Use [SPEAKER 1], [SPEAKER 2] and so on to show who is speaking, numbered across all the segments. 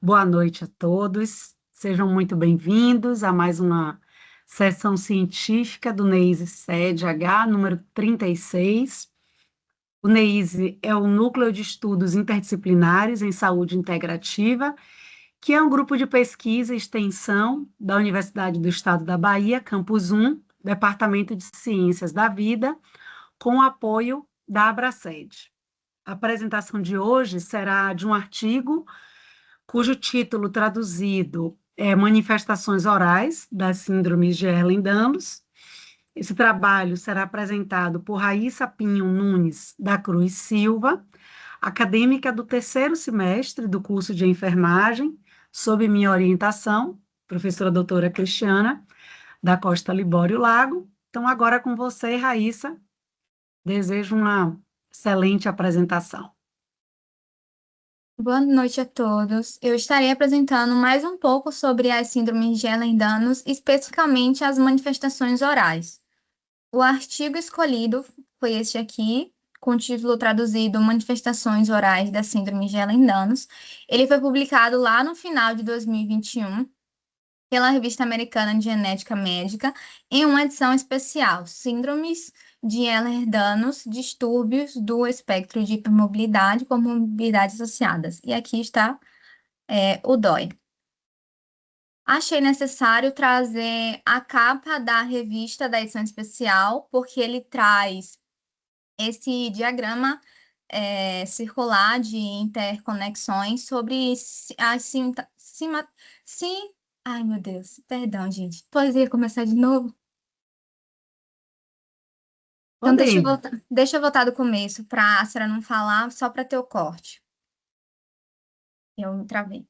[SPEAKER 1] Boa noite a todos. Sejam muito bem-vindos a mais uma sessão científica do NEISE SED-H, número 36. O NEISE é o Núcleo de Estudos Interdisciplinares em Saúde Integrativa, que é um grupo de pesquisa e extensão da Universidade do Estado da Bahia, Campus 1, Departamento de Ciências da Vida, com o apoio da Abraced. A apresentação de hoje será de um artigo cujo título traduzido é Manifestações Orais das Síndromes de Ehlers-Danlos. Esse trabalho será apresentado por Raíssa Pinho Nunes da Cruz Silva, acadêmica do terceiro semestre do curso de enfermagem, sob minha orientação, professora doutora Cristiana, da Costa Libório Lago. Então, agora com você, Raíssa, desejo uma excelente apresentação.
[SPEAKER 2] Boa noite a todos. Eu estarei apresentando mais um pouco sobre as síndromes de Ehlers-Danlos, especificamente as manifestações orais. O artigo escolhido foi este aqui, com o título traduzido Manifestações Orais da Síndrome de Ehlers-Danlos. Ele foi publicado lá no final de 2021 pela Revista Americana de Genética Médica, em uma edição especial, Síndromes de Ehlers-Danlos, distúrbios do espectro de hipermobilidade com mobilidades associadas. E aqui está o DOI. Achei necessário trazer a capa da revista da edição especial, porque ele traz esse diagrama circular de interconexões sobre as Ai, meu Deus, perdão, gente. Poderia começar de novo? Então,
[SPEAKER 1] Podemos.
[SPEAKER 2] deixa eu voltar do começo, para a senhora não falar, só para ter o corte. Eu me travei.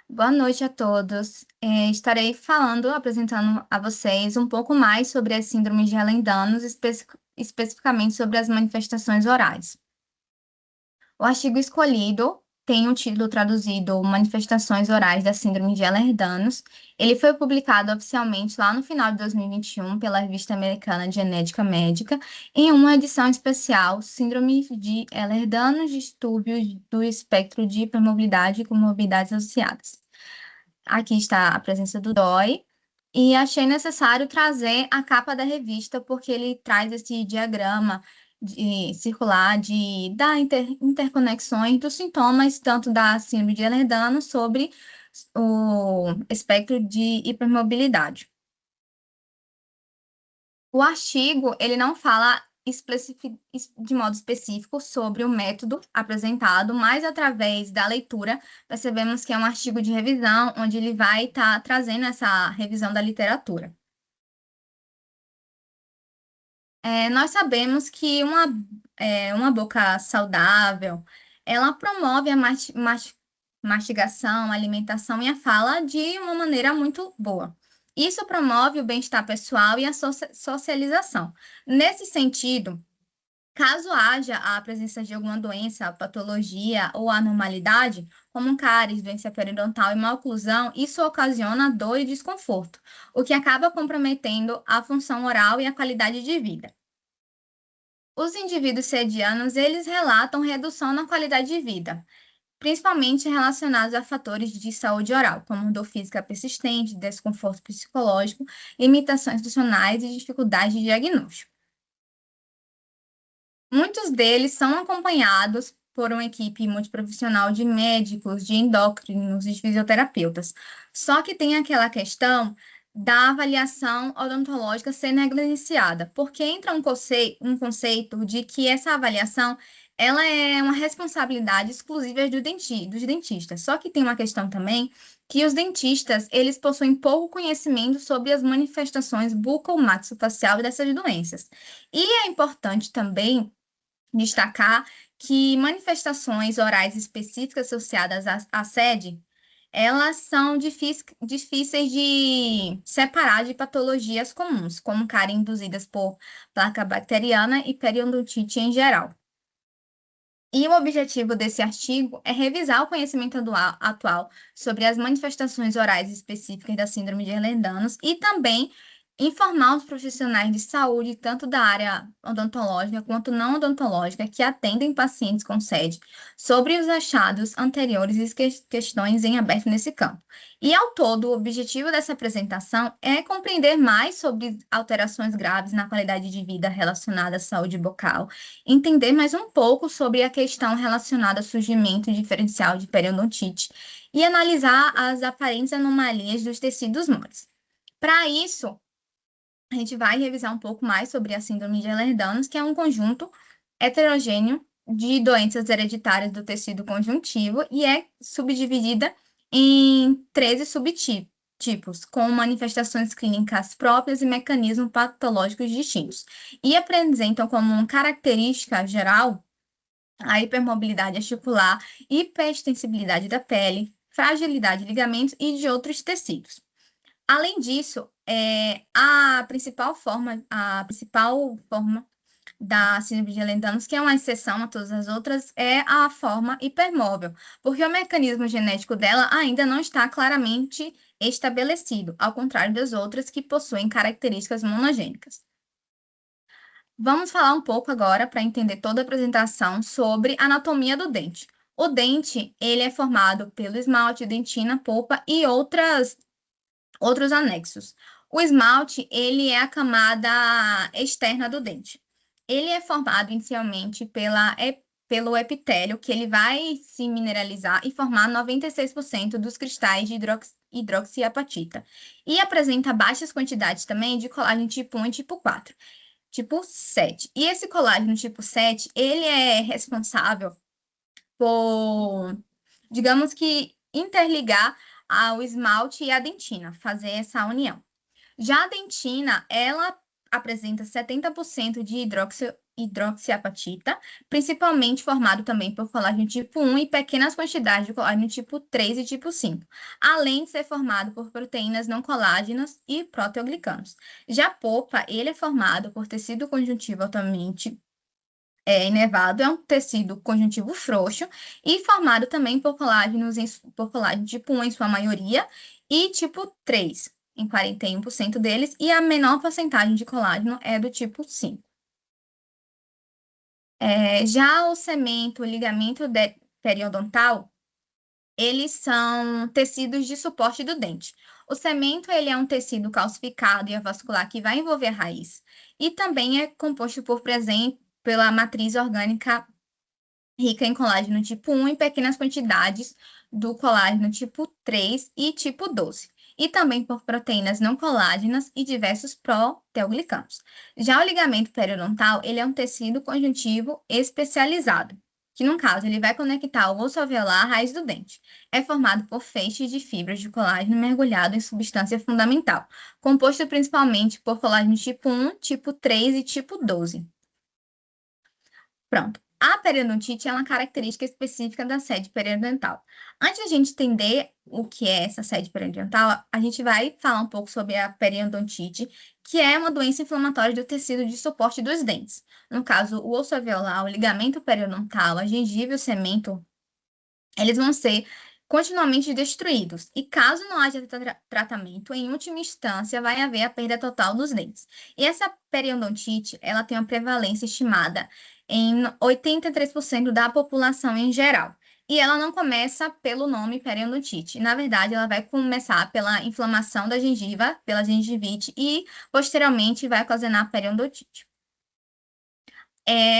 [SPEAKER 2] Boa noite a todos. Estarei falando, apresentando a vocês um pouco mais sobre as síndromes de Ehlers-Danlos, especificamente sobre as manifestações orais. O artigo escolhido tem o título traduzido Manifestações Orais da Síndrome de Ehlers-Danlos. Ele foi publicado oficialmente lá no final de 2021 pela Revista Americana de Genética Médica, em uma edição especial, Síndrome de Ehlers-Danlos, distúrbios do espectro de hipermobilidade com mobilidades associadas. Aqui está a presença do DOI. E achei necessário trazer a capa da revista, porque ele traz esse diagrama circular da interconexões dos sintomas, tanto da síndrome de Ehlers-Danlos sobre o espectro de hipermobilidade. O artigo, ele não fala de modo específico sobre o método apresentado, mas através da leitura, percebemos que é um artigo de revisão, onde ele vai estar trazendo essa revisão da literatura. Nós sabemos que uma boca saudável, ela promove a mastigação, a alimentação e a fala de uma maneira muito boa. Isso promove o bem-estar pessoal e a socialização. Nesse sentido, caso haja a presença de alguma doença, patologia ou anormalidade, como cáries, doença periodontal e maloclusão, isso ocasiona dor e desconforto, o que acaba comprometendo a função oral e a qualidade de vida. Os indivíduos sedianos, eles relatam redução na qualidade de vida, principalmente relacionados a fatores de saúde oral, como dor física persistente, desconforto psicológico, limitações funcionais e dificuldade de diagnóstico. Muitos deles são acompanhados por uma equipe multiprofissional de médicos, de endócrinos e de fisioterapeutas. Só que tem aquela questão da avaliação odontológica ser negligenciada, porque entra um conceito de que essa avaliação ela é uma responsabilidade exclusiva dos dentistas. Só que tem uma questão também que os dentistas, eles possuem pouco conhecimento sobre as manifestações bucomaxofacial dessas doenças. E é importante também destacar que manifestações orais específicas associadas à sede, elas são difíceis de separar de patologias comuns, como cárie induzidas por placa bacteriana e periodontite em geral. E o objetivo desse artigo é revisar o conhecimento atual sobre as manifestações orais específicas da síndrome de Ehlers-Danlos e também informar os profissionais de saúde, tanto da área odontológica quanto não odontológica, que atendem pacientes com sede, sobre os achados anteriores e questões em aberto nesse campo. E, ao todo, o objetivo dessa apresentação é compreender mais sobre alterações graves na qualidade de vida relacionada à saúde bucal, entender mais um pouco sobre a questão relacionada ao surgimento diferencial de periodontite e analisar as aparentes anomalias dos tecidos moles. Para isso, a gente vai revisar um pouco mais sobre a síndrome de Ehlers-Danlos, que é um conjunto heterogêneo de doenças hereditárias do tecido conjuntivo e é subdividida em 13 subtipos, com manifestações clínicas próprias e mecanismos patológicos distintos. E apresentam como característica geral a hipermobilidade articular, hiperextensibilidade da pele, fragilidade de ligamentos e de outros tecidos. Além disso, a principal forma da síndrome de Ehlers-Danlos, que é uma exceção a todas as outras, é a forma hipermóvel, porque o mecanismo genético dela ainda não está claramente estabelecido, ao contrário das outras que possuem características monogênicas. Vamos falar um pouco agora, para entender toda a apresentação, sobre a anatomia do dente. O dente, ele é formado pelo esmalte, dentina, polpa e outros anexos. O esmalte, ele é a camada externa do dente. Ele é formado inicialmente pelo epitélio, que ele vai se mineralizar e formar 96% dos cristais de hidroxiapatita. E apresenta baixas quantidades também de colágeno tipo 1 e tipo 4, tipo 7. E esse colágeno tipo 7, ele é responsável por, digamos que, interligar ao esmalte e a dentina, fazer essa união. Já a dentina, ela apresenta 70% de hidroxiapatita, principalmente formado também por colágeno tipo 1 e pequenas quantidades de colágeno tipo 3 e tipo 5, além de ser formado por proteínas não colágenas e proteoglicanos. Já a polpa, ele é formado por tecido conjuntivo altamente inervado, é um tecido conjuntivo frouxo e formado também por por colágeno tipo 1 em sua maioria e tipo 3 em 41% deles, e a menor porcentagem de colágeno é do tipo 5. Já o cemento, o ligamento periodontal, eles são tecidos de suporte do dente. O cemento, ele é um tecido calcificado e avascular que vai envolver a raiz. E também é composto pela matriz orgânica rica em colágeno tipo 1 em pequenas quantidades do colágeno tipo 3 e tipo 12. E também por proteínas não colágenas e diversos proteoglicanos. Já o ligamento periodontal, ele é um tecido conjuntivo especializado, que no caso ele vai conectar o osso alveolar à raiz do dente. É formado por feixes de fibras de colágeno mergulhado em substância fundamental, composto principalmente por colágeno tipo 1, tipo 3 e tipo 12. Pronto. A periodontite é uma característica específica da sede periodontal. Antes de a gente entender o que é essa sede periodontal, a gente vai falar um pouco sobre a periodontite, que é uma doença inflamatória do tecido de suporte dos dentes. No caso, o osso alveolar, o ligamento periodontal, a gengiva e o cemento, eles vão ser continuamente destruídos. E caso não haja tratamento, em última instância, vai haver a perda total dos dentes. E essa periodontite, ela tem uma prevalência estimada em 83% da população em geral. E ela não começa pelo nome periodontite. Na verdade, ela vai começar pela inflamação da gengiva, pela gengivite, e posteriormente vai ocasionar a periodontite.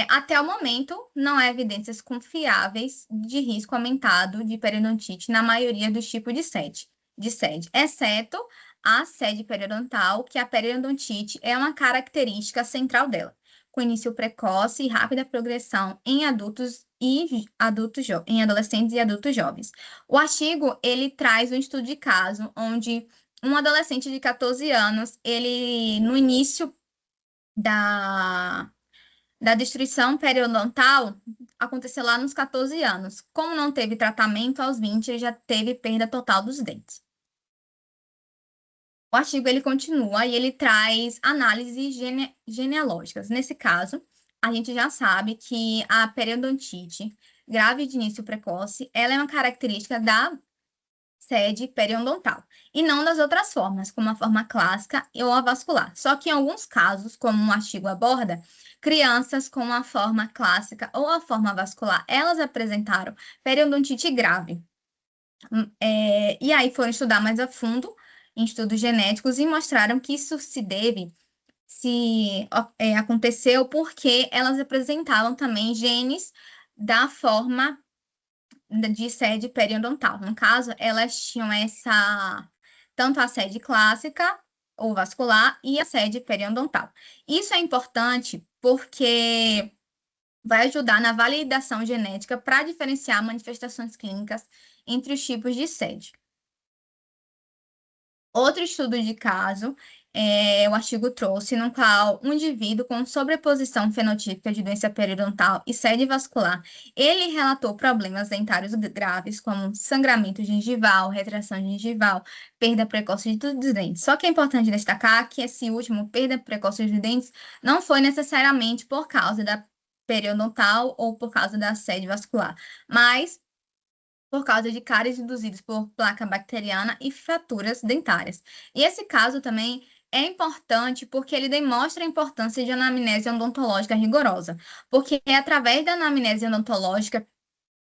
[SPEAKER 2] Até o momento, não há evidências confiáveis de risco aumentado de periodontite na maioria dos tipos de sede, exceto a sede periodontal, que a periodontite é uma característica central dela, com início precoce e rápida progressão em em adolescentes e adultos jovens. O artigo, ele traz um estudo de caso onde um adolescente de 14 anos, ele, no início da destruição periodontal, aconteceu lá nos 14 anos. Como não teve tratamento, aos 20 ele já teve perda total dos dentes. O artigo ele continua e ele traz análises genealógicas. Nesse caso, a gente já sabe que a periodontite grave de início precoce, ela é uma característica da sede periodontal, e não das outras formas, como a forma clássica ou a vascular. Só que em alguns casos, como o artigo aborda, crianças com a forma clássica ou a forma vascular, elas apresentaram periodontite grave. E aí foram estudar mais a fundo em estudos genéticos e mostraram que isso aconteceu porque elas apresentavam também genes da forma de sede periodontal. No caso, elas tinham tanto a sede clássica ou vascular e a sede periodontal. Isso é importante porque vai ajudar na validação genética para diferenciar manifestações clínicas entre os tipos de sede. Outro estudo de caso, o artigo trouxe, no qual um indivíduo com sobreposição fenotípica de doença periodontal e sede vascular, ele relatou problemas dentários graves, como sangramento gengival, retração gengival, perda precoce dos dentes. Só que é importante destacar que esse último, perda precoce dos dentes, não foi necessariamente por causa da periodontal ou por causa da sede vascular, mas por causa de cáries induzidos por placa bacteriana e fraturas dentárias. E esse caso também é importante porque ele demonstra a importância de anamnese odontológica rigorosa, porque é através da anamnese odontológica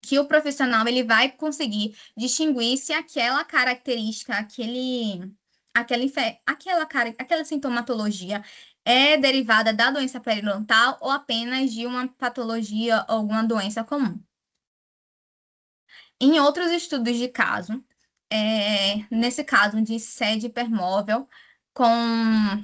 [SPEAKER 2] que o profissional ele vai conseguir distinguir se aquela característica, aquela sintomatologia é derivada da doença periodontal ou apenas de uma patologia ou alguma doença comum. Em outros estudos de caso, nesse caso de sede hipermóvel com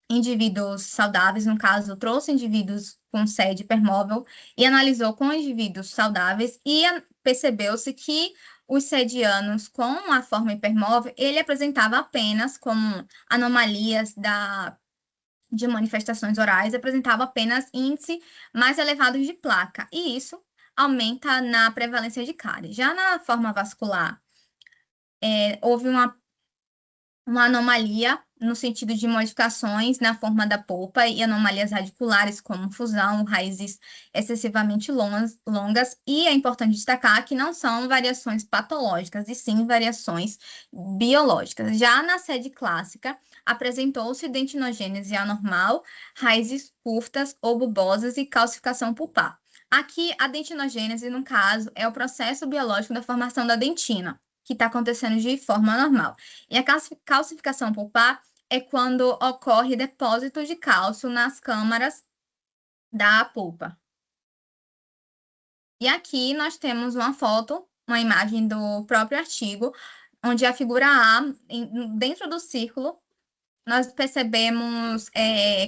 [SPEAKER 2] indivíduos saudáveis, no caso, trouxe indivíduos com sede hipermóvel e analisou com indivíduos saudáveis e percebeu-se que os sedianos com a forma hipermóvel, ele apresentava apenas como anomalias de manifestações orais, apresentava apenas índice mais elevados de placa, e isso aumenta na prevalência de cárie. Já na forma vascular, houve uma anomalia no sentido de modificações na forma da polpa e anomalias radiculares, como fusão, raízes excessivamente longas, e é importante destacar que não são variações patológicas, e sim variações biológicas. Já na sede clássica, apresentou-se dentinogênese anormal, raízes curtas ou bulbosas e calcificação pulpar. Aqui, a dentinogênese, no caso, é o processo biológico da formação da dentina, que está acontecendo de forma normal. E a calcificação pulpar é quando ocorre depósito de cálcio nas câmaras da polpa. E aqui nós temos uma foto, uma imagem do próprio artigo, onde a figura A, dentro do círculo, nós percebemos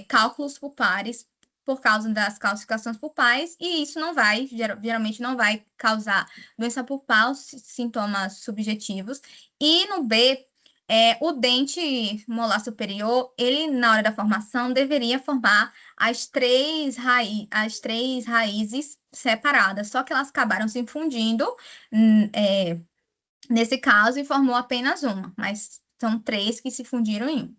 [SPEAKER 2] cálculos pulpares por causa das calcificações pulpares, e isso geralmente não vai causar doença pulpar, os sintomas subjetivos. E no B, o dente molar superior, ele, na hora da formação, deveria formar as três raízes separadas, só que elas acabaram se fundindo, nesse caso, e formou apenas uma, mas são três que se fundiram em um.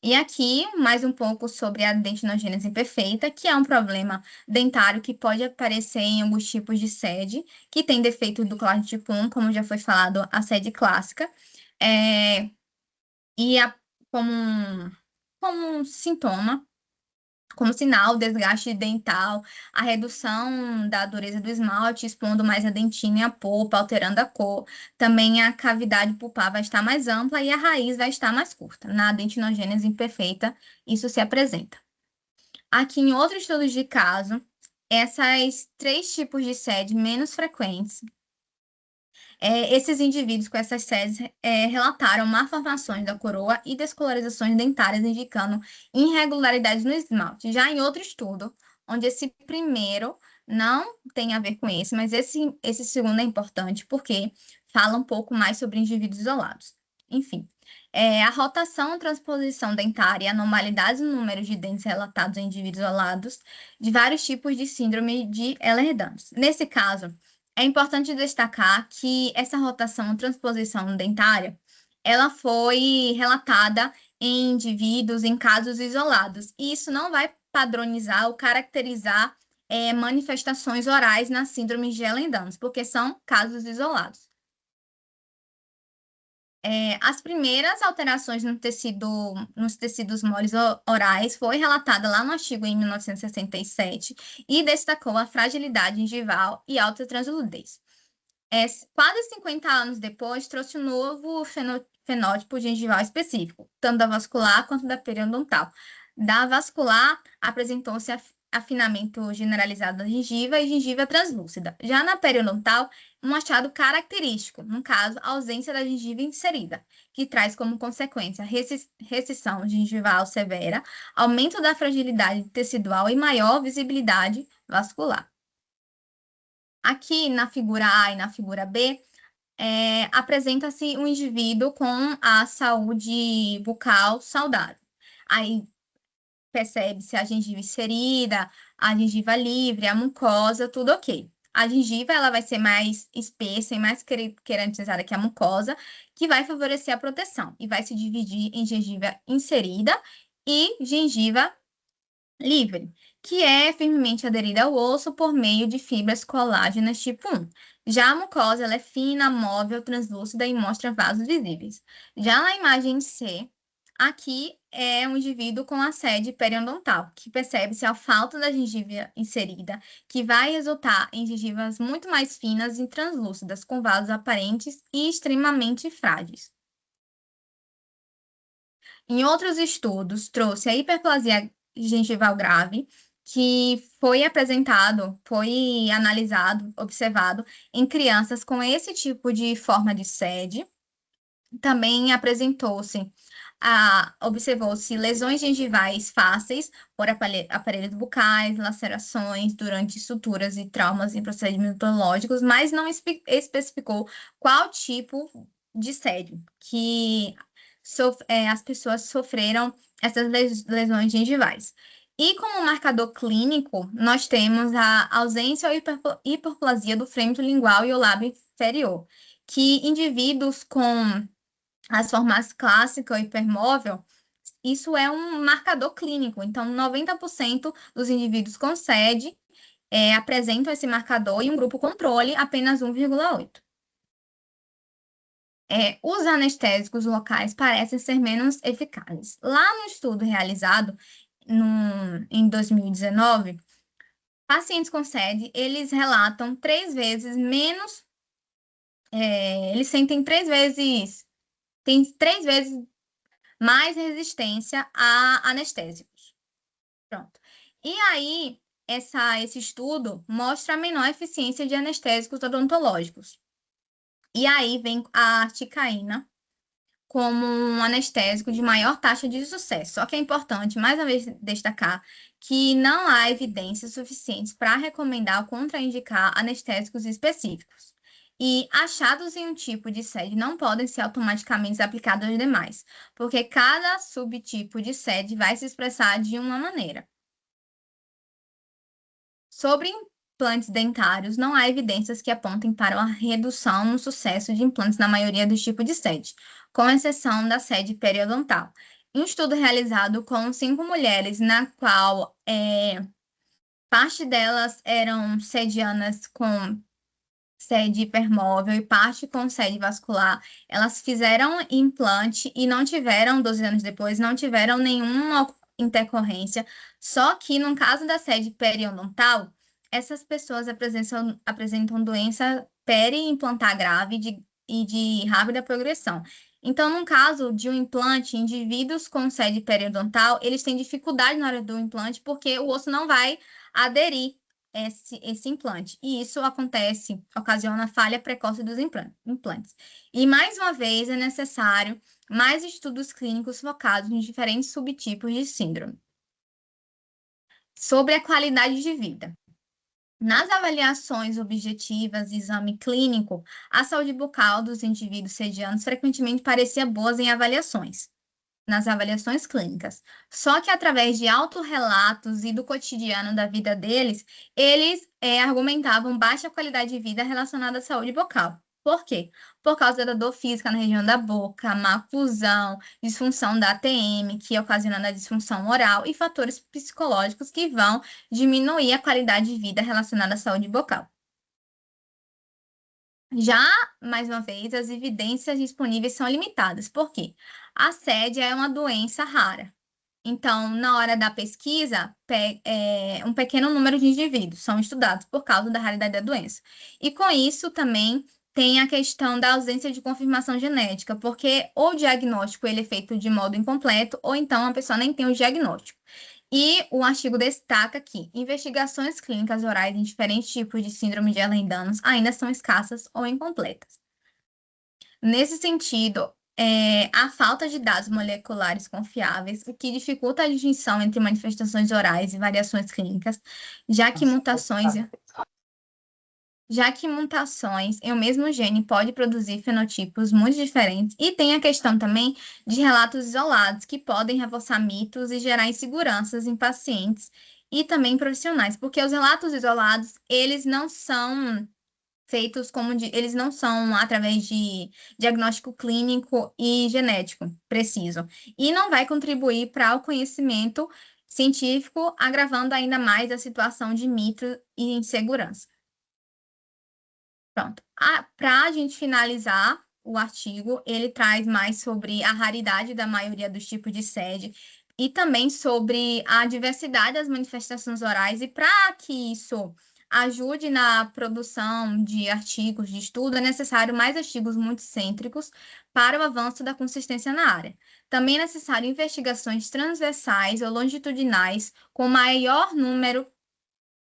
[SPEAKER 2] E aqui, mais um pouco sobre a dentinogênese imperfeita, que é um problema dentário que pode aparecer em alguns tipos de sede, que tem defeito do clássico tipo 1, como já foi falado, a sede clássica, e como um sintoma, como sinal, desgaste dental, a redução da dureza do esmalte, expondo mais a dentina e a polpa, alterando a cor. Também a cavidade pulpar vai estar mais ampla e a raiz vai estar mais curta. Na dentinogênese imperfeita, isso se apresenta. Aqui, em outros estudos de caso, esses três tipos de sede menos frequentes, esses indivíduos com essas sedes relataram malformações da coroa e descolorizações dentárias, indicando irregularidades no esmalte. Já em outro estudo, onde esse primeiro não tem a ver com esse, mas esse segundo é importante porque fala um pouco mais sobre indivíduos isolados. Enfim, a rotação e transposição dentária e anormalidades no número de dentes relatados em indivíduos isolados de vários tipos de síndrome de Ehlers-Danlos. Nesse caso, é importante destacar que essa rotação, transposição dentária, ela foi relatada em indivíduos, em casos isolados. E isso não vai padronizar ou caracterizar manifestações orais na síndrome de Ehlers-Danlos, porque são casos isolados. As primeiras alterações nos tecidos moles orais foi relatada lá no artigo em 1967 e destacou a fragilidade gengival e alta transludez. Quase 50 anos depois, trouxe um novo fenótipo gengival específico, tanto da vascular quanto da periodontal. Da vascular, apresentou-se afinamento generalizado da gengiva e gengiva translúcida. Já na periodontal, um achado característico, no caso, a ausência da gengiva inserida, que traz como consequência recessão gengival severa, aumento da fragilidade tecidual e maior visibilidade vascular. Aqui na figura A e na figura B, apresenta-se um indivíduo com a saúde bucal saudável. Aí percebe-se a gengiva inserida, a gengiva livre, a mucosa, tudo ok. A gengiva ela vai ser mais espessa e mais queratizada que a mucosa, que vai favorecer a proteção e vai se dividir em gengiva inserida e gengiva livre, que é firmemente aderida ao osso por meio de fibras colágenas tipo 1. Já a mucosa ela é fina, móvel, translúcida e mostra vasos visíveis. Já na imagem C, aqui é um indivíduo com a sede periodontal, que percebe-se a falta da gengiva inserida, que vai resultar em gengivas muito mais finas e translúcidas, com vasos aparentes e extremamente frágeis. Em outros estudos, trouxe a hiperplasia gengival grave, que foi analisado, observado em crianças com esse tipo de forma de sede. Também observou-se lesões gengivais fáceis por aparelhos bucais, lacerações durante suturas e traumas em procedimentos odontológicos, mas não especificou qual tipo de sede que as pessoas sofreram essas lesões gengivais. E como marcador clínico, nós temos a ausência ou hiperplasia do frêmito lingual e o lábio inferior, que indivíduos com as formas clássica ou hipermóvel, isso é um marcador clínico. Então, 90% dos indivíduos com sede apresentam esse marcador e um grupo controle apenas 1,8%. Os anestésicos locais parecem ser menos eficazes. Lá no estudo realizado em 2019, pacientes com sede, eles relatam 3 vezes menos, eles sentem 3 vezes, tem 3 vezes mais resistência a anestésicos. Pronto. E aí, esse estudo mostra a menor eficiência de anestésicos odontológicos. E aí vem a articaína como um anestésico de maior taxa de sucesso. Só que é importante, mais uma vez, destacar que não há evidências suficientes para recomendar ou contraindicar anestésicos específicos. E achados em um tipo de sede não podem ser automaticamente aplicados aos demais, porque cada subtipo de sede vai se expressar de uma maneira. Sobre implantes dentários, não há evidências que apontem para uma redução no sucesso de implantes na maioria dos tipos de sede, com exceção da sede periodontal. Em um estudo realizado com 5 mulheres, na qual parte delas eram sedianas com sede hipermóvel e parte com sede vascular, elas fizeram implante e não tiveram, 12 anos depois, não tiveram nenhuma intercorrência, só que no caso da sede periodontal, essas pessoas apresentam doença peri-implantar grave e de rápida progressão. Então, no caso de um implante, indivíduos com sede periodontal, eles têm dificuldade na hora do implante porque o osso não vai aderir esse implante. E isso ocasiona falha precoce dos implantes. E, mais uma vez, é necessário mais estudos clínicos focados em diferentes subtipos de síndrome. Sobre a qualidade de vida. Nas avaliações objetivas e exame clínico, a saúde bucal dos indivíduos sedianos frequentemente parecia boa em avaliações, nas avaliações clínicas. Só que através de autorrelatos e do cotidiano da vida deles, eles argumentavam baixa qualidade de vida relacionada à saúde bucal. Por quê? Por causa da dor física na região da boca, má oclusão, disfunção da ATM, que ocasiona a disfunção oral, e fatores psicológicos que vão diminuir a qualidade de vida relacionada à saúde bucal. Já, mais uma vez, as evidências disponíveis são limitadas. Por quê? A sede é uma doença rara. Então, na hora da pesquisa, um pequeno número de indivíduos são estudados por causa da raridade da doença. E com isso também tem a questão da ausência de confirmação genética, porque o diagnóstico ele é feito de modo incompleto, ou então a pessoa nem tem o diagnóstico. E o artigo destaca que investigações clínicas orais em diferentes tipos de síndrome de Ehlers-Danlos ainda são escassas ou incompletas. Nesse sentido, a falta de dados moleculares confiáveis, o que dificulta a distinção entre manifestações orais e variações clínicas, já que mutações em um mesmo gene pode produzir fenotipos muito diferentes, e tem a questão também de relatos isolados, que podem reforçar mitos e gerar inseguranças em pacientes e também em profissionais, porque os relatos isolados, eles não são feitos eles não são através de diagnóstico clínico e genético preciso, e não vai contribuir para o conhecimento científico, agravando ainda mais a situação de mito e insegurança. Pronto. Para a gente finalizar o artigo, ele traz mais sobre a raridade da maioria dos tipos de sede e também sobre a diversidade das manifestações orais, e para que isso ajude na produção de artigos de estudo, é necessário mais artigos multicêntricos para o avanço da consistência na área. Também é necessário investigações transversais ou longitudinais com maior número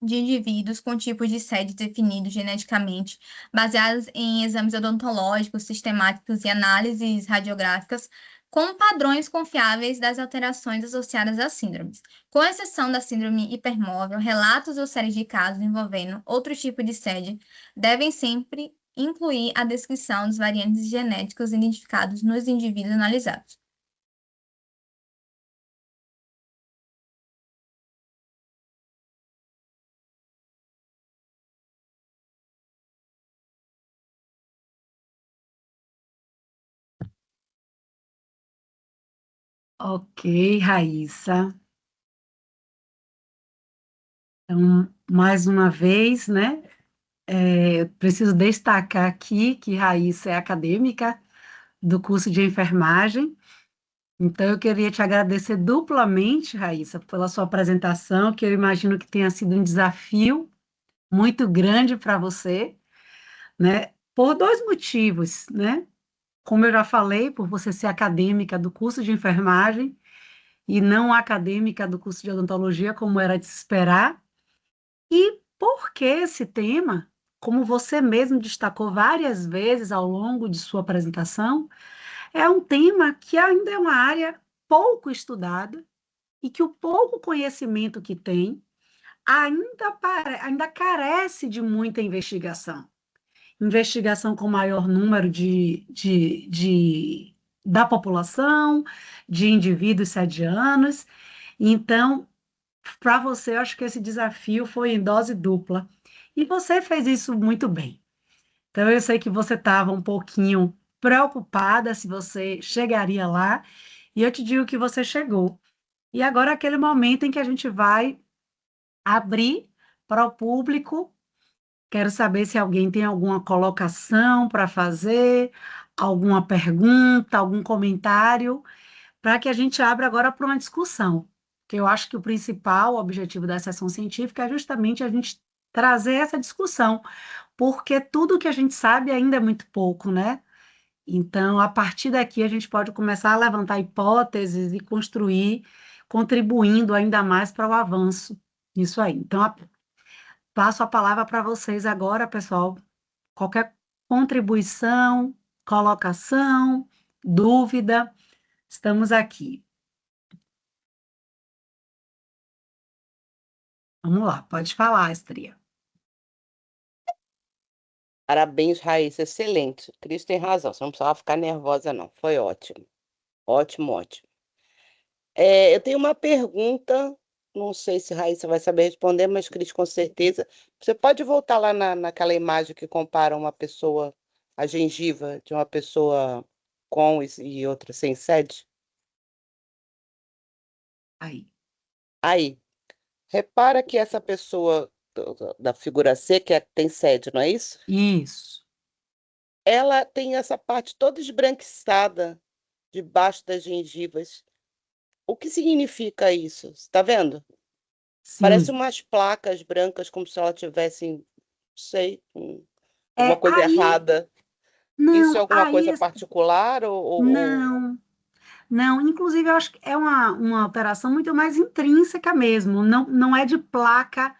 [SPEAKER 2] de indivíduos com tipos de sede definidos geneticamente, baseados em exames odontológicos, sistemáticos e análises radiográficas, com padrões confiáveis das alterações associadas às síndromes. Com exceção da síndrome hipermóvel, relatos ou séries de casos envolvendo outro tipo de sede devem sempre incluir a descrição dos variantes genéticos identificados nos indivíduos analisados.
[SPEAKER 1] Ok, Raíssa. Então, mais uma vez, né? Eu preciso destacar aqui que Raíssa é acadêmica do curso de enfermagem. Então, eu queria te agradecer duplamente, Raíssa, pela sua apresentação, que eu imagino que tenha sido um desafio muito grande para você, né? Por dois motivos, né? Como eu já falei, por você ser acadêmica do curso de enfermagem e não acadêmica do curso de odontologia, como era de se esperar. E por que esse tema, como você mesmo destacou várias vezes ao longo de sua apresentação, é um tema que ainda é uma área pouco estudada e que o pouco conhecimento que tem ainda carece de muita investigação. Investigação com maior número da população, de indivíduos sedianos. Então, para você, eu acho que esse desafio foi em dose dupla. E você fez isso muito bem. Então, eu sei que você estava um pouquinho preocupada se você chegaria lá, e eu te digo que você chegou. E agora é aquele momento em que a gente vai abrir para o público. Quero saber se alguém tem alguma colocação para fazer, alguma pergunta, algum comentário, para que a gente abra agora para uma discussão. Que eu acho que o principal objetivo da sessão científica é justamente a gente trazer essa discussão, porque tudo que a gente sabe ainda é muito pouco, né? Então, a partir daqui, a gente pode começar a levantar hipóteses e construir, contribuindo ainda mais para o avanço. Isso aí. Então, passo a palavra para vocês agora, pessoal. Qualquer contribuição, colocação, dúvida, estamos aqui. Vamos lá, pode falar, Estria.
[SPEAKER 3] Parabéns, Raíssa, excelente. Cris tem razão, você não precisava ficar nervosa, não. Foi ótimo. Ótimo, ótimo. Eu tenho uma pergunta, não sei se Raíssa vai saber responder, mas Cris, com certeza. Você pode voltar lá naquela imagem que compara uma pessoa, a gengiva de uma pessoa com e outra sem sede?
[SPEAKER 1] Aí.
[SPEAKER 3] Aí, repara que essa pessoa da figura C, que tem sede, não é isso?
[SPEAKER 1] Isso.
[SPEAKER 3] ela tem essa parte toda esbranquiçada debaixo das gengivas. O que significa isso? Você tá vendo? Parece
[SPEAKER 1] Sim.
[SPEAKER 3] umas placas brancas, como se ela tivesse, não sei, alguma
[SPEAKER 1] É,
[SPEAKER 3] coisa errada. Isso é
[SPEAKER 1] não,
[SPEAKER 3] alguma coisa particular ou...
[SPEAKER 1] não, não. Inclusive, eu acho que é uma alteração muito mais intrínseca mesmo. Não, não é de placa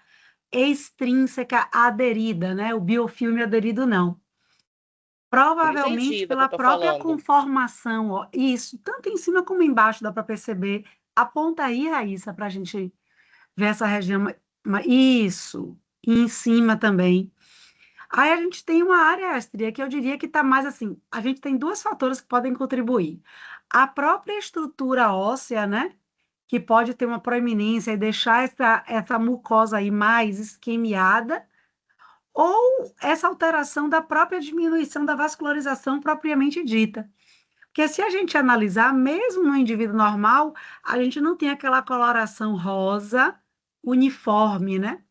[SPEAKER 1] extrínseca aderida, né? O biofilme aderido, não.
[SPEAKER 3] Na
[SPEAKER 1] Provavelmente
[SPEAKER 3] gengiva que eu
[SPEAKER 1] pela
[SPEAKER 3] tô
[SPEAKER 1] própria
[SPEAKER 3] falando?
[SPEAKER 1] conformação, ó, isso, tanto em cima como embaixo dá para perceber. Aponta aí, Raíssa, para a gente ver essa região. Isso, e em cima também. Aí a gente tem uma área estria que eu diria que está mais assim. A gente tem dois fatores que podem contribuir. A própria estrutura óssea, né? Que pode ter uma proeminência e deixar essa mucosa aí mais esquemiada, ou essa alteração da própria diminuição da vascularização propriamente dita. Porque se a gente analisar, mesmo no indivíduo normal, a gente não tem aquela coloração rosa uniforme, né?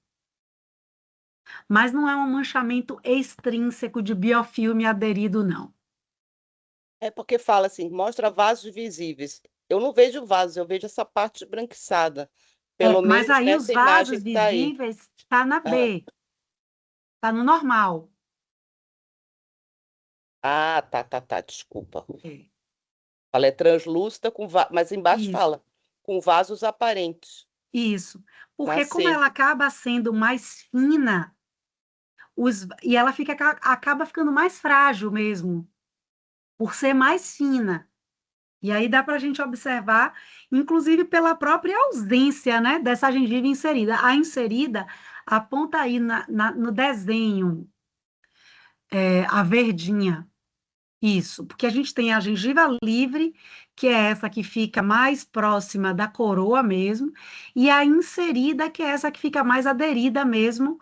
[SPEAKER 1] Mas não é um manchamento extrínseco de biofilme aderido, não.
[SPEAKER 3] É porque fala assim, mostra vasos visíveis. Eu não vejo vasos, eu vejo essa parte esbranquiçada. Pelo
[SPEAKER 1] Mas
[SPEAKER 3] menos
[SPEAKER 1] aí os
[SPEAKER 3] nessa imagem
[SPEAKER 1] vasos
[SPEAKER 3] que está aí.
[SPEAKER 1] visíveis está na
[SPEAKER 3] Ah,
[SPEAKER 1] B, está no normal.
[SPEAKER 3] tá, desculpa.
[SPEAKER 1] É,
[SPEAKER 3] Ela é translúcida, mas embaixo
[SPEAKER 1] isso,
[SPEAKER 3] fala, com vasos aparentes.
[SPEAKER 1] isso.
[SPEAKER 3] Na
[SPEAKER 1] Porque como
[SPEAKER 3] C.
[SPEAKER 1] ela acaba sendo mais fina, e ela acaba ficando mais frágil mesmo, por ser mais fina. E aí dá para a gente observar, inclusive pela própria ausência, né, dessa gengiva inserida. A inserida aponta aí no desenho, a verdinha. Isso, porque a gente tem a gengiva livre, que é essa que fica mais próxima da coroa mesmo, e a inserida, que é essa que fica mais aderida mesmo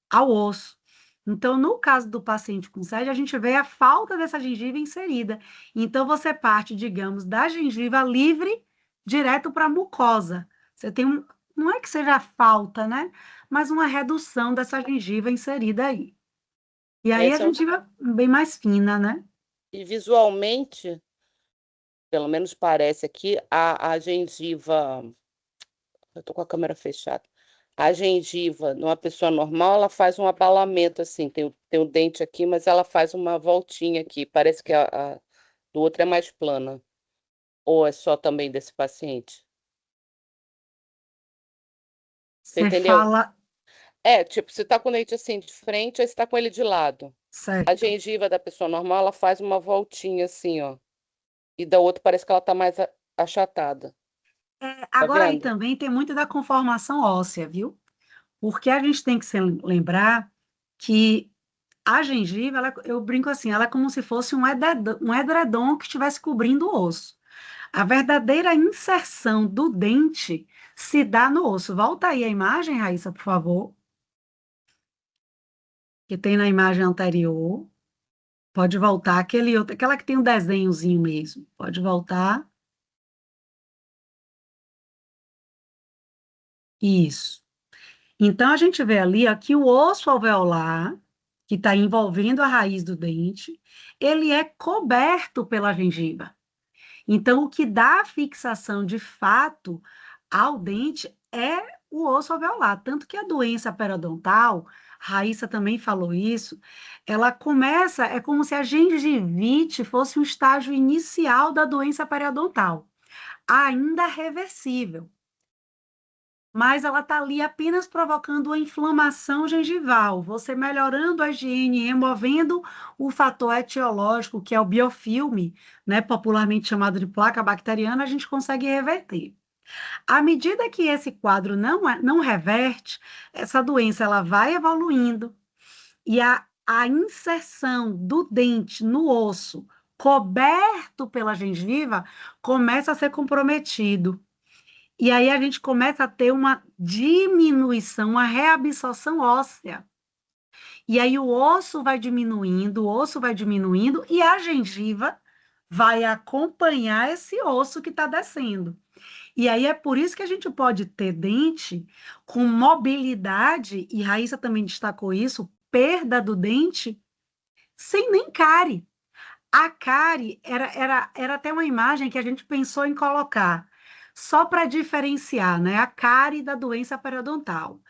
[SPEAKER 1] ao osso. Então, no caso do paciente com sede, a gente vê a falta dessa gengiva inserida. Então, você parte, digamos, da gengiva livre direto para a mucosa. Você tem não é que seja falta, né? Mas uma redução dessa gengiva inserida aí. E aí a
[SPEAKER 3] Esse é
[SPEAKER 1] gengiva bem mais fina, né?
[SPEAKER 3] E visualmente, pelo menos parece aqui, a gengiva. Eu tô com a câmera fechada. A gengiva, numa pessoa normal, ela faz um abalamento assim. Tem o dente aqui, mas ela faz uma voltinha aqui. Parece que a do outro é mais plana. Ou é só também desse paciente? Você
[SPEAKER 1] Você
[SPEAKER 3] entendeu?
[SPEAKER 1] fala,
[SPEAKER 3] É, tipo, você tá com o dente assim de frente, aí você tá com ele de lado. A
[SPEAKER 1] certo.
[SPEAKER 3] gengiva da pessoa normal, ela faz uma voltinha assim, ó. E da outra parece que ela tá mais achatada. Tá
[SPEAKER 1] Agora aí
[SPEAKER 3] vendo?
[SPEAKER 1] também tem muito da conformação óssea, viu? Porque a gente tem que se lembrar que a gengiva, eu brinco assim, ela é como se fosse um edredom que estivesse cobrindo o osso. A verdadeira inserção do dente se dá no osso. Volta aí a imagem, Raíssa, por favor, que tem na imagem anterior. Pode voltar, aquela que tem um desenhozinho mesmo. Pode voltar. Isso. Então, a gente vê ali ó, que o osso alveolar, que está envolvendo a raiz do dente, ele é coberto pela gengiva. Então, o que dá a fixação de fato ao dente é o osso alveolar. Tanto que a doença periodontal, Raíssa também falou isso, ela começa, é como se a gengivite fosse o estágio inicial da doença periodontal, ainda reversível, mas ela está ali apenas provocando uma inflamação gengival. Você melhorando a higiene, removendo o fator etiológico, que é o biofilme, né, popularmente chamado de placa bacteriana, a gente consegue reverter. À medida que esse quadro não reverte, essa doença ela vai evoluindo e a inserção do dente no osso, coberto pela gengiva, começa a ser comprometido. E aí a gente começa a ter uma diminuição, uma reabsorção óssea. E aí o osso vai diminuindo e a gengiva vai acompanhar esse osso que está descendo. E aí é por isso que a gente pode ter dente com mobilidade, e Raíssa também destacou isso, perda do dente, sem nem cárie. A cárie era até uma imagem que a gente pensou em colocar, só para diferenciar, né, a cárie da doença periodontal.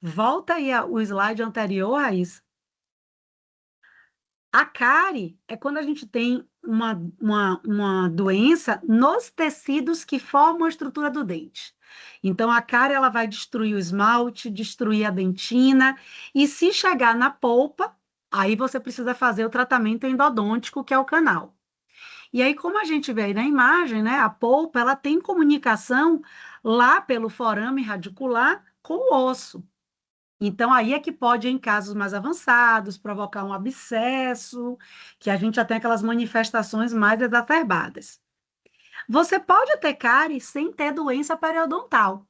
[SPEAKER 1] Volta aí o slide anterior, Raíssa. A cárie é quando a gente tem uma doença nos tecidos que formam a estrutura do dente. Então, a cárie ela vai destruir o esmalte, destruir a dentina, e se chegar na polpa, aí você precisa fazer o tratamento endodôntico, que é o canal. E aí, como a gente vê aí na imagem, né, a polpa ela tem comunicação lá pelo forame radicular com o osso. Então, aí é que pode, em casos mais avançados, provocar um abscesso, que a gente já tem aquelas manifestações mais exacerbadas. Você pode ter cárie sem ter doença periodontal.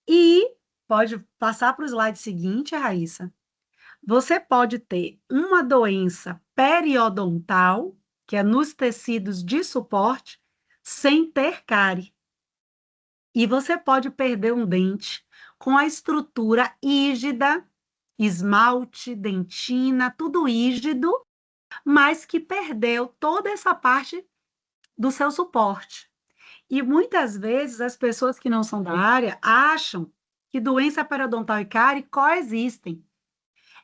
[SPEAKER 1] E pode passar para o slide seguinte, Raíssa. Você pode ter uma doença periodontal, que é nos tecidos de suporte, sem ter cárie. E você pode perder um dente com a estrutura rígida, esmalte, dentina, tudo rígido, mas que perdeu toda essa parte do seu suporte. E muitas vezes as pessoas que não são da área acham que doença periodontal e cárie coexistem.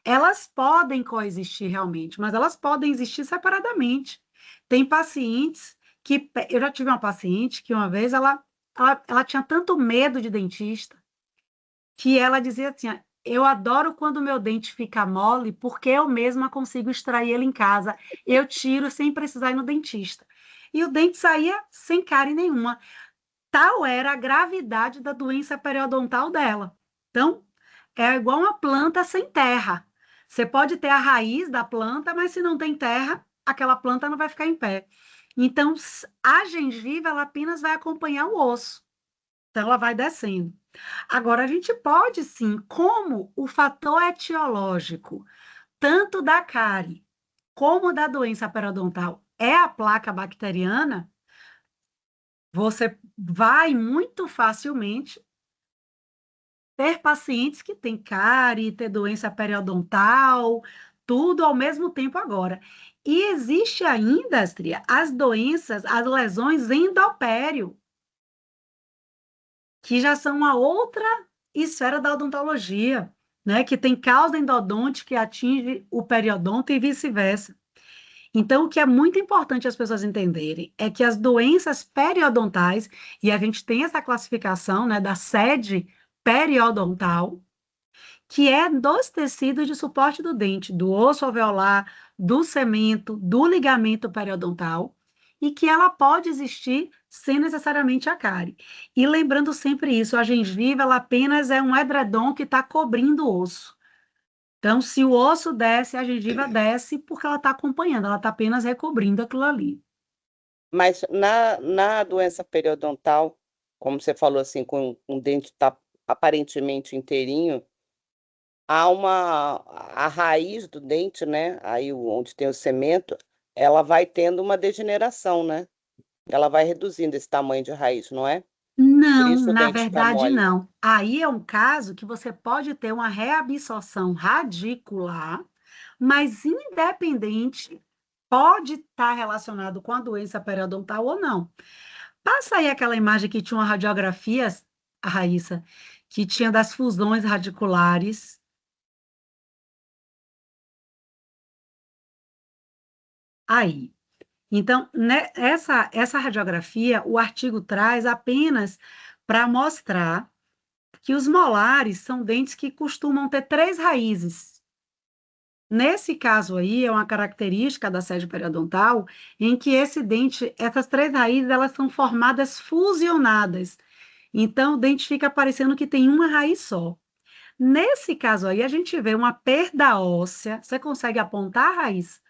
[SPEAKER 1] Elas podem coexistir realmente, mas elas podem existir separadamente. Tem pacientes que. Eu já tive uma paciente que uma vez ela tinha tanto medo de dentista que ela dizia assim: eu adoro quando o meu dente fica mole, porque eu mesma consigo extrair ele em casa. Eu tiro sem precisar ir no dentista. E o dente saía sem cárie nenhuma. Tal era a gravidade da doença periodontal dela. Então, é igual uma planta sem terra. Você pode ter a raiz da planta, mas se não tem terra, aquela planta não vai ficar em pé. Então, a gengiva, ela apenas vai acompanhar o osso. Então, ela vai descendo. Agora, a gente pode sim, como o fator etiológico, tanto da cárie como da doença periodontal, é a placa bacteriana, você vai muito facilmente ter pacientes que têm cárie, ter doença periodontal, tudo ao mesmo tempo agora. E existe ainda, Astria, as doenças, as lesões endopério, que já são uma outra esfera da odontologia, né? Que tem causa endodôntica que atinge o periodonto e vice-versa. Então, o que é muito importante as pessoas entenderem é que as doenças periodontais, e a gente tem essa classificação, né, da sede periodontal, que é dos tecidos de suporte do dente, do osso alveolar, do cemento, do ligamento periodontal, e que ela pode existir sem necessariamente a cárie. E lembrando sempre isso, a gengiva ela apenas é um edredom que está cobrindo o osso. Então, se o osso desce, a gengiva desce porque ela está acompanhando, ela está apenas recobrindo aquilo ali.
[SPEAKER 3] Mas na doença periodontal, como você falou assim, com o dente tá aparentemente inteirinho, a raiz do dente, né? Aí onde tem o cemento, ela vai tendo uma degeneração, né? Ela vai reduzindo esse tamanho de raiz, não é? Por
[SPEAKER 1] Não,
[SPEAKER 3] isso o
[SPEAKER 1] na
[SPEAKER 3] dente está
[SPEAKER 1] verdade,
[SPEAKER 3] mole.
[SPEAKER 1] não. Aí é um caso que você pode ter uma reabsorção radicular, mas independente, pode estar relacionado com a doença periodontal ou não. Passa aí aquela imagem que tinha uma radiografia, a Raíssa, que tinha das fusões radiculares. Aí. Então, né, essa radiografia, o artigo traz apenas para mostrar que os molares são dentes que costumam ter três raízes. Nesse caso aí, é uma característica da sede periodontal, em que esse dente, essas três raízes, elas são formadas fusionadas. Então, o dente fica parecendo que tem uma raiz só. Nesse caso aí, a gente vê uma perda óssea. Você consegue apontar a raiz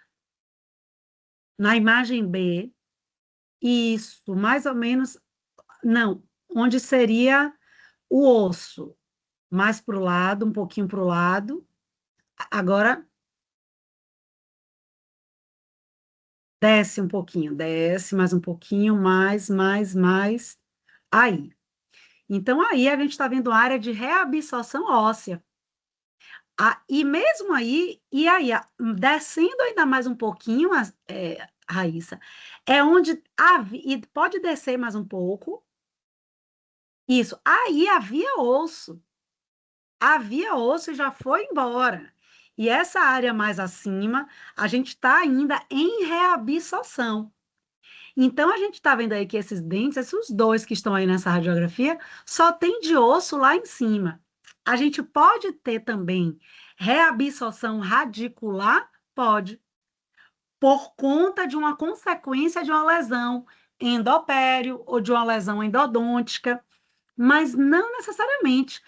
[SPEAKER 1] na imagem B? Isso, mais ou menos. Não, onde seria o osso, mais para o lado, um pouquinho para o lado. Agora, desce um pouquinho, desce mais um pouquinho, mais. Aí. Então, aí a gente está vendo a área de reabsorção óssea. E mesmo aí, descendo ainda mais um pouquinho, Raíssa, é onde e pode descer mais um pouco. Isso. Aí havia osso e já foi embora. E essa área mais acima, a gente está ainda em reabsorção. Então, a gente está vendo aí que esses dentes, esses dois que estão aí nessa radiografia, só tem de osso lá em cima. A gente pode ter também reabsorção radicular? Pode, por conta de uma consequência de uma lesão endopério ou de uma lesão endodôntica, mas não necessariamente.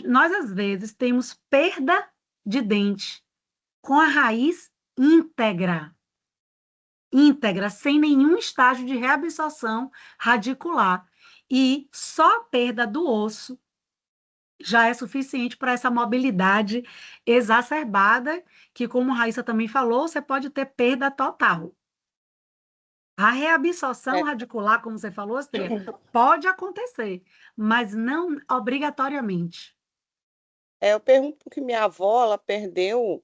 [SPEAKER 1] Nós, às vezes, temos perda de dente com a raiz íntegra, sem nenhum estágio de reabsorção radicular. E só a perda do osso já é suficiente para essa mobilidade exacerbada, que, como a Raíssa também falou, você pode ter perda total. A reabsorção
[SPEAKER 3] É,
[SPEAKER 1] radicular, como você falou, Astrid, pode acontecer, mas não obrigatoriamente.
[SPEAKER 3] eu pergunto porque minha avó, ela perdeu,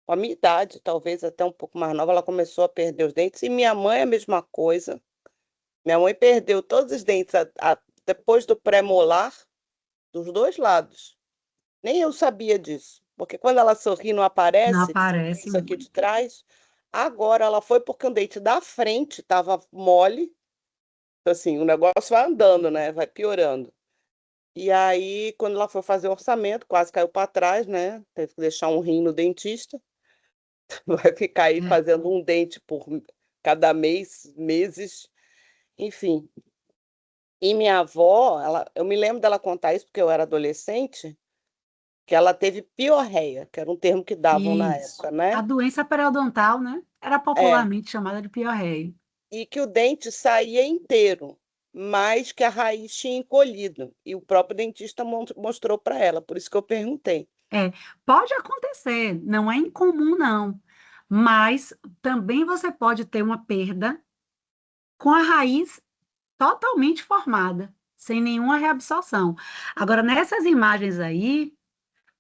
[SPEAKER 3] com a minha idade, talvez até um pouco mais nova, ela começou a perder os dentes, e minha mãe é a mesma coisa. Minha mãe perdeu todos os dentes depois do pré-molar, dos dois lados. Nem eu sabia disso, porque quando ela sorri não
[SPEAKER 1] Não
[SPEAKER 3] aparece,
[SPEAKER 1] aparece
[SPEAKER 3] isso aqui de
[SPEAKER 1] muito.
[SPEAKER 3] trás. Agora ela foi porque o dente da frente estava mole, então, assim, o negócio vai andando, né? Vai piorando. E aí, quando ela foi fazer o orçamento, quase caiu para trás, né? Teve que deixar um rim no dentista. Vai ficar aí
[SPEAKER 1] É.
[SPEAKER 3] fazendo um dente por cada mês, meses, enfim. E minha avó, eu me lembro dela contar isso porque eu era adolescente, que ela teve piorreia, que era um termo que davam na
[SPEAKER 1] Isso.
[SPEAKER 3] época,
[SPEAKER 1] A
[SPEAKER 3] né?
[SPEAKER 1] doença periodontal, né? Era
[SPEAKER 3] É,
[SPEAKER 1] popularmente chamada de piorreia.
[SPEAKER 3] e que o dente saía inteiro, mas que a raiz tinha encolhido. E o próprio dentista mostrou para ela, por isso que eu perguntei.
[SPEAKER 1] É, pode acontecer, não é incomum, não. Mas também você pode ter uma perda com a raiz totalmente formada, sem nenhuma reabsorção. Agora, nessas imagens aí,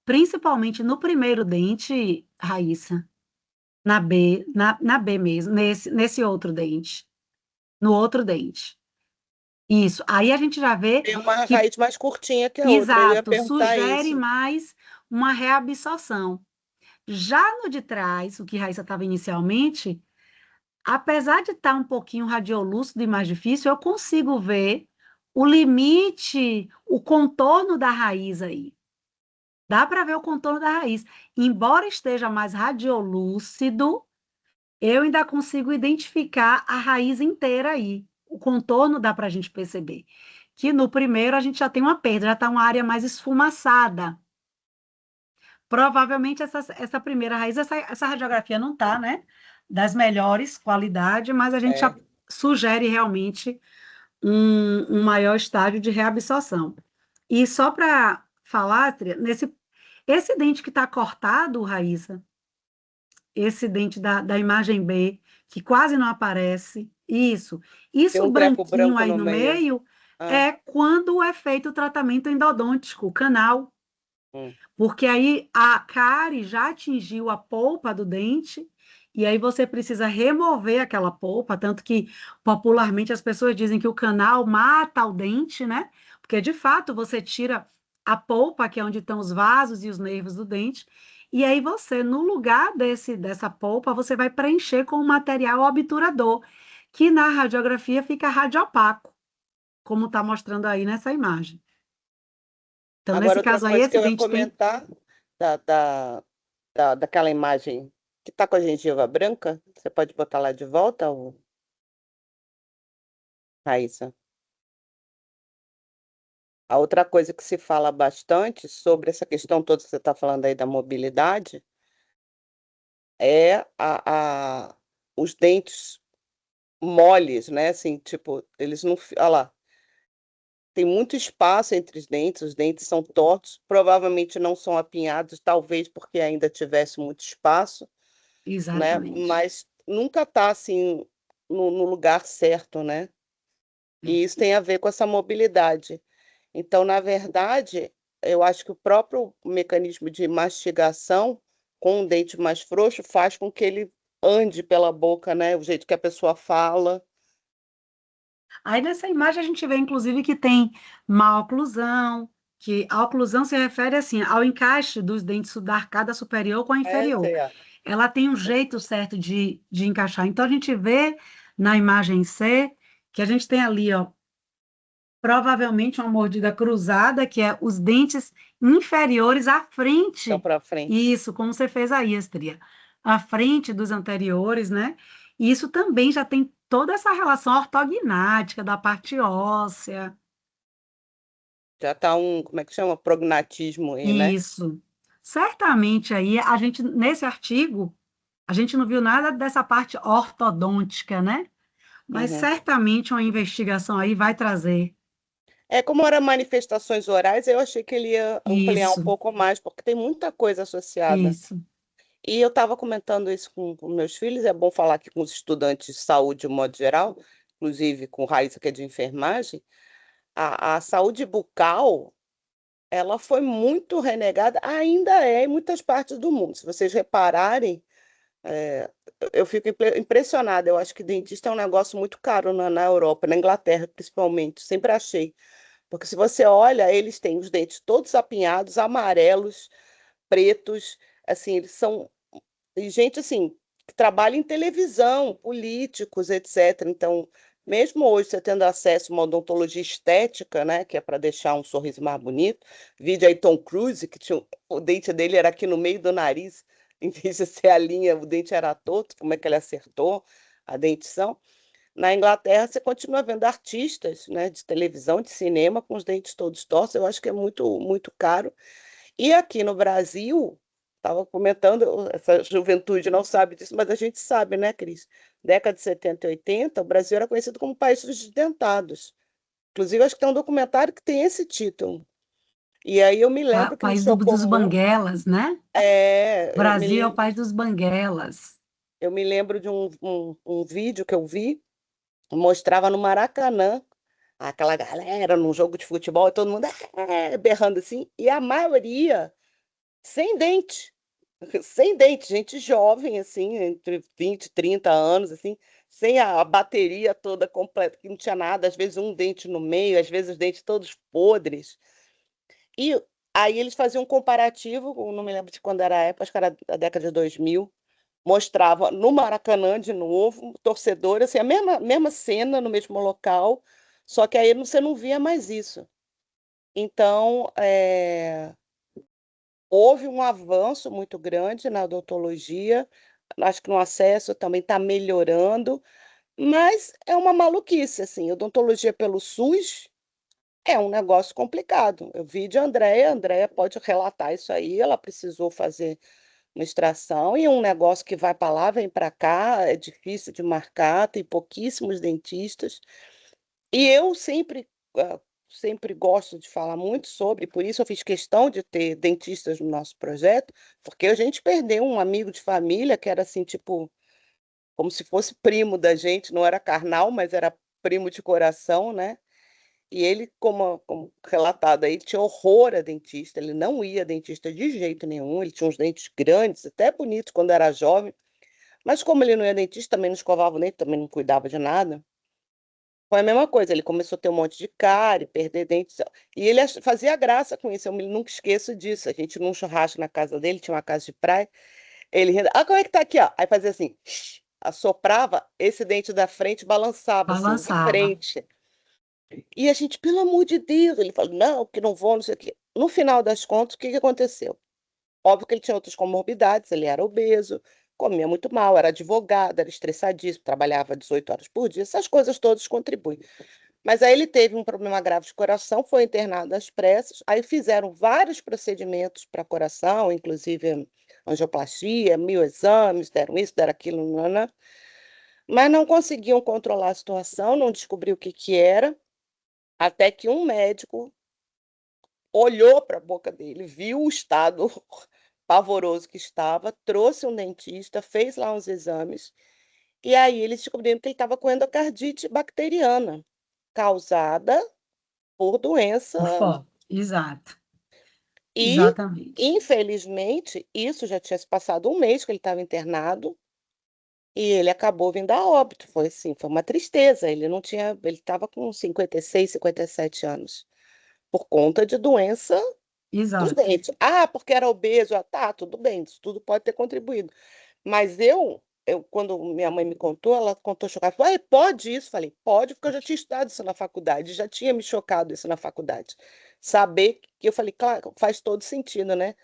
[SPEAKER 1] principalmente no primeiro dente, Raíssa, na B mesmo, nesse outro dente, no outro dente. Isso. Aí a gente já vê
[SPEAKER 3] Tem uma
[SPEAKER 1] que,
[SPEAKER 3] raiz mais curtinha que a outra. Eu ia
[SPEAKER 1] exato,
[SPEAKER 3] perguntar
[SPEAKER 1] sugere
[SPEAKER 3] isso.
[SPEAKER 1] mais uma reabsorção. Já no de trás, o que Raíssa estava inicialmente, apesar de estar um pouquinho radiolúcido e mais difícil, eu consigo ver o limite, o contorno da raiz aí. Dá para ver o contorno da raiz. Embora esteja mais radiolúcido, eu ainda consigo identificar a raiz inteira aí. O contorno dá para a gente perceber. Que no primeiro a gente já tem uma perda, já está uma área mais esfumaçada. Provavelmente essa primeira raiz, essa radiografia não está, né? Das melhores qualidade, mas a gente já
[SPEAKER 3] É,
[SPEAKER 1] sugere realmente um maior estágio de reabsorção. E só para falar, Tria, esse dente que está cortado, Raíssa, esse dente da imagem B, que quase não aparece,
[SPEAKER 3] tem
[SPEAKER 1] isso
[SPEAKER 3] um treco
[SPEAKER 1] branquinho
[SPEAKER 3] branco
[SPEAKER 1] aí
[SPEAKER 3] no
[SPEAKER 1] no
[SPEAKER 3] meio.
[SPEAKER 1] meio
[SPEAKER 3] Ah,
[SPEAKER 1] é quando é feito o tratamento endodôntico, o canal.
[SPEAKER 3] hum.
[SPEAKER 1] Porque aí a cárie já atingiu a polpa do dente, e aí você precisa remover aquela polpa, tanto que popularmente as pessoas dizem que o canal mata o dente, né? Porque de fato você tira a polpa, que é onde estão os vasos e os nervos do dente, e aí você, no lugar dessa polpa, você vai preencher com um material obturador, que na radiografia fica radiopaco, como está mostrando aí nessa imagem. Então,
[SPEAKER 3] Agora,
[SPEAKER 1] nesse
[SPEAKER 3] outra
[SPEAKER 1] caso aí,
[SPEAKER 3] coisa que
[SPEAKER 1] esse
[SPEAKER 3] eu ia
[SPEAKER 1] dente tem.
[SPEAKER 3] comentar da, da, daquela imagem que está com a gengiva branca, você pode botar lá de volta, Raíssa? A outra coisa que se fala bastante sobre essa questão toda que você está falando aí da mobilidade é os dentes moles, né? Assim, tipo, eles não. Olha lá, tem muito espaço entre os dentes são tortos, provavelmente não são apinhados, talvez porque ainda tivesse muito espaço, né?
[SPEAKER 1] Exatamente.
[SPEAKER 3] Mas nunca está assim no lugar certo, né? E isso tem a ver com essa mobilidade. Então, na verdade, eu acho que o próprio mecanismo de mastigação com um dente mais frouxo faz com que ele ande pela boca, né? O jeito que a pessoa fala.
[SPEAKER 1] Aí nessa imagem a gente vê, inclusive, que tem má oclusão, que a oclusão se refere assim ao encaixe dos dentes da arcada superior com a inferior.
[SPEAKER 3] É.
[SPEAKER 1] Ela tem um jeito certo de encaixar. Então a gente vê na imagem C que a gente tem ali, ó, provavelmente uma mordida cruzada, que é os dentes inferiores à
[SPEAKER 3] Então,
[SPEAKER 1] frente.
[SPEAKER 3] para frente.
[SPEAKER 1] Isso, como você fez aí, Estria, à frente dos anteriores, né? E isso também já tem toda essa relação ortognática da parte óssea.
[SPEAKER 3] Já está como é que chama? Prognatismo aí, né?
[SPEAKER 1] Isso. Certamente aí a gente nesse artigo a gente não viu nada dessa parte ortodôntica, né? Mas
[SPEAKER 3] Uhum.
[SPEAKER 1] certamente uma investigação aí vai trazer
[SPEAKER 3] Como eram manifestações orais, eu achei que ele ia ampliar um
[SPEAKER 1] isso,
[SPEAKER 3] pouco mais, porque tem muita coisa associada.
[SPEAKER 1] isso.
[SPEAKER 3] E eu estava comentando isso com meus filhos, é bom falar aqui com os estudantes de saúde de um modo geral, inclusive com Raíssa, que é de enfermagem, a saúde bucal, ela foi muito renegada, ainda é em muitas partes do mundo. Se vocês repararem, eu fico impressionada, eu acho que dentista é um negócio muito caro na Europa, na Inglaterra principalmente, sempre achei. Porque se você olha, eles têm os dentes todos apinhados, amarelos, pretos, assim, eles são e gente assim, que trabalha em televisão, políticos, etc. Então, mesmo hoje você tendo acesso a uma odontologia estética, né, que é para deixar um sorriso mais bonito, vídeo aí Tom Cruise, que tinha, o dente dele era aqui no meio do nariz, em vez de ser a linha, o dente era torto, como é que ele acertou a dentição? Na Inglaterra, você continua vendo artistas, né, de televisão, de cinema, com os dentes todos tortos, eu acho que é muito, muito caro. E aqui no Brasil, estava comentando, essa juventude não sabe disso, mas a gente sabe, né, Cris? Década de 70 e 80, o Brasil era conhecido como país dos dentados. Inclusive, acho que tem um documentário que tem esse título. E aí eu me lembro que me
[SPEAKER 1] País
[SPEAKER 3] chocou
[SPEAKER 1] dos
[SPEAKER 3] muito.
[SPEAKER 1] banguelas, né?
[SPEAKER 3] Eu me
[SPEAKER 1] Brasil é o
[SPEAKER 3] lembro,
[SPEAKER 1] país dos banguelas.
[SPEAKER 3] eu me lembro de um vídeo que eu vi, mostrava no Maracanã, aquela galera num jogo de futebol, e todo mundo berrando assim, e a maioria sem dente. Sem dente, gente jovem, assim, entre 20 e 30 anos, assim, sem a bateria toda completa, que não tinha nada, às vezes um dente no meio, às vezes os dentes todos podres. E aí eles faziam um comparativo, eu não me lembro de quando era a época, acho que era a década de 2000, mostrava no Maracanã de novo, torcedor, assim, a mesma cena no mesmo local, só que aí você não via mais isso. Então, houve um avanço muito grande na odontologia, acho que no acesso também está melhorando, mas é uma maluquice, assim, odontologia pelo SUS é um negócio complicado. Eu vi de Andréia, a Andréia pode relatar isso aí, ela precisou fazer uma extração e um negócio que vai para lá, vem para cá, é difícil de marcar, tem pouquíssimos dentistas. E eu sempre gosto de falar muito sobre, por isso eu fiz questão de ter dentistas no nosso projeto, porque a gente perdeu um amigo de família que era assim, tipo, como se fosse primo da gente, não era carnal, mas era primo de coração, né? E ele, como relatado aí, tinha horror a dentista, ele não ia a dentista de jeito nenhum, ele tinha uns dentes grandes, até bonitos quando era jovem, mas como ele não ia dentista, também não escovava o dente, também não cuidava de nada. Foi a mesma coisa, ele começou a ter um monte de cárie, perder dentes, e ele fazia graça com isso, nunca esqueço disso. A gente num churrasco na casa dele, tinha uma casa de praia, ele rindo, como é que tá aqui, ó? Aí fazia assim, assoprava, esse dente da frente balançava, assim, de
[SPEAKER 1] Balançava.
[SPEAKER 3] frente. E a gente, pelo amor de Deus, ele falou, não, que não vou, não sei o quê. No final das contas, o que que aconteceu? Óbvio que ele tinha outras comorbidades, ele era obeso, comia muito mal, era advogado, era estressadíssimo, trabalhava 18 horas por dia, essas coisas todas contribuem. Mas aí ele teve um problema grave de coração, foi internado às pressas, aí fizeram vários procedimentos para coração, inclusive angioplastia, 1000 exames, deram isso, deram aquilo, nanã, mas não conseguiam controlar a situação, não descobriu o que que era, até que um médico olhou para a boca dele, viu o estado pavoroso que estava, trouxe um dentista, fez lá uns exames, e aí eles descobriram que ele estava com endocardite bacteriana, causada por doença.
[SPEAKER 1] Exato.
[SPEAKER 3] E,
[SPEAKER 1] Exatamente.
[SPEAKER 3] infelizmente, isso já tinha se passado um mês que ele estava internado e ele acabou vindo a óbito. Foi assim, foi uma tristeza. Ele estava com 56, 57 anos, por conta de doença dos
[SPEAKER 1] Exato.
[SPEAKER 3] dentes. Ah, porque era obeso. Ah, tá, tudo bem, isso tudo pode ter contribuído. Mas quando minha mãe me contou, ela contou chocada, falou, "Ai, pode isso?" Falei, pode, porque eu já tinha estudado isso na faculdade, já tinha me chocado isso na faculdade. Saber que eu falei, claro, faz todo sentido, né?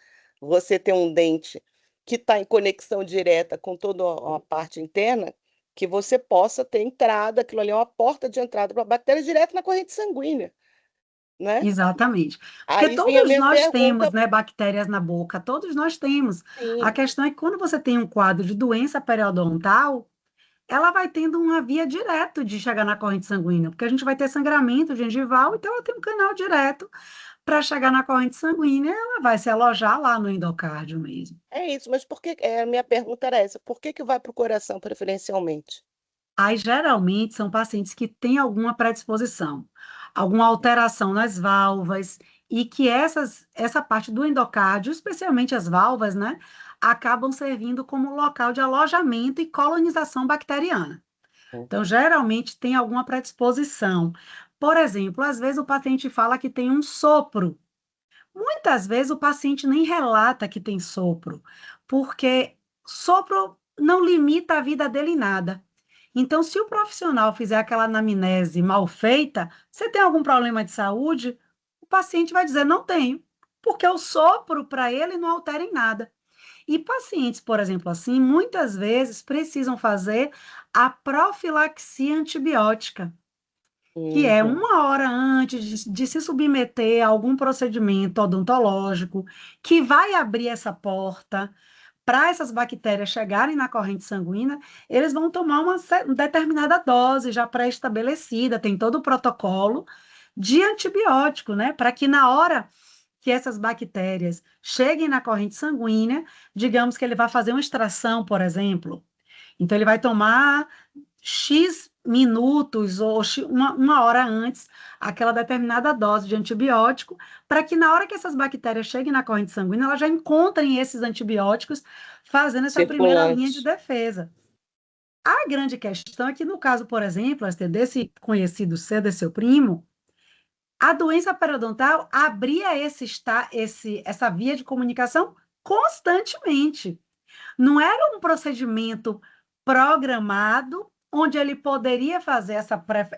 [SPEAKER 3] Você ter um dente que está em conexão direta com toda a parte interna, que você possa ter entrada, aquilo ali é uma porta de entrada para a bactéria direto na corrente sanguínea, né?
[SPEAKER 1] Exatamente. Porque
[SPEAKER 3] Aí vinha a
[SPEAKER 1] todos
[SPEAKER 3] minha
[SPEAKER 1] nós temos,
[SPEAKER 3] pergunta,
[SPEAKER 1] né, bactérias na boca, todos nós temos. A
[SPEAKER 3] sim,
[SPEAKER 1] questão é que quando você tem um quadro de doença periodontal, ela vai tendo uma via direto de chegar na corrente sanguínea, porque a gente vai ter sangramento gengival, então ela tem um canal direto para chegar na corrente sanguínea, ela vai se alojar lá no endocárdio mesmo.
[SPEAKER 3] é isso, mas a minha pergunta era essa, por que que vai para o coração preferencialmente?
[SPEAKER 1] Aí, geralmente, são pacientes que têm alguma predisposição, alguma alteração nas válvulas, e que essa parte do endocárdio, especialmente as válvulas, né, acabam servindo como local de alojamento e colonização bacteriana. Então, geralmente, tem alguma predisposição. Por exemplo, às vezes o paciente fala que tem um sopro. Muitas vezes o paciente nem relata que tem sopro, porque sopro não limita a vida dele em nada. Então, se o profissional fizer aquela anamnese mal feita, você tem algum problema de saúde? O paciente vai dizer, não tenho, porque o sopro para ele não altera em nada. E pacientes, por exemplo, assim, muitas vezes precisam fazer a profilaxia antibiótica, que é
[SPEAKER 3] Uhum.
[SPEAKER 1] 1 hora antes de se submeter a algum procedimento odontológico, que vai abrir essa porta para essas bactérias chegarem na corrente sanguínea, eles vão tomar uma determinada dose já pré-estabelecida, tem todo o protocolo de antibiótico, né? Para que na hora que essas bactérias cheguem na corrente sanguínea, digamos que ele vai fazer uma extração, por exemplo. Então, ele vai tomar X minutos ou 1 hora antes aquela determinada dose de antibiótico, para que na hora que essas bactérias cheguem na corrente sanguínea, elas já encontrem esses antibióticos fazendo essa primeira linha de
[SPEAKER 3] Circulante.
[SPEAKER 1] defesa. A grande questão é que, no caso, por exemplo, Esther, desse conhecido seu, desse seu primo, a doença periodontal abria essa via de comunicação constantemente. Não era um procedimento programado onde ele poderia fazer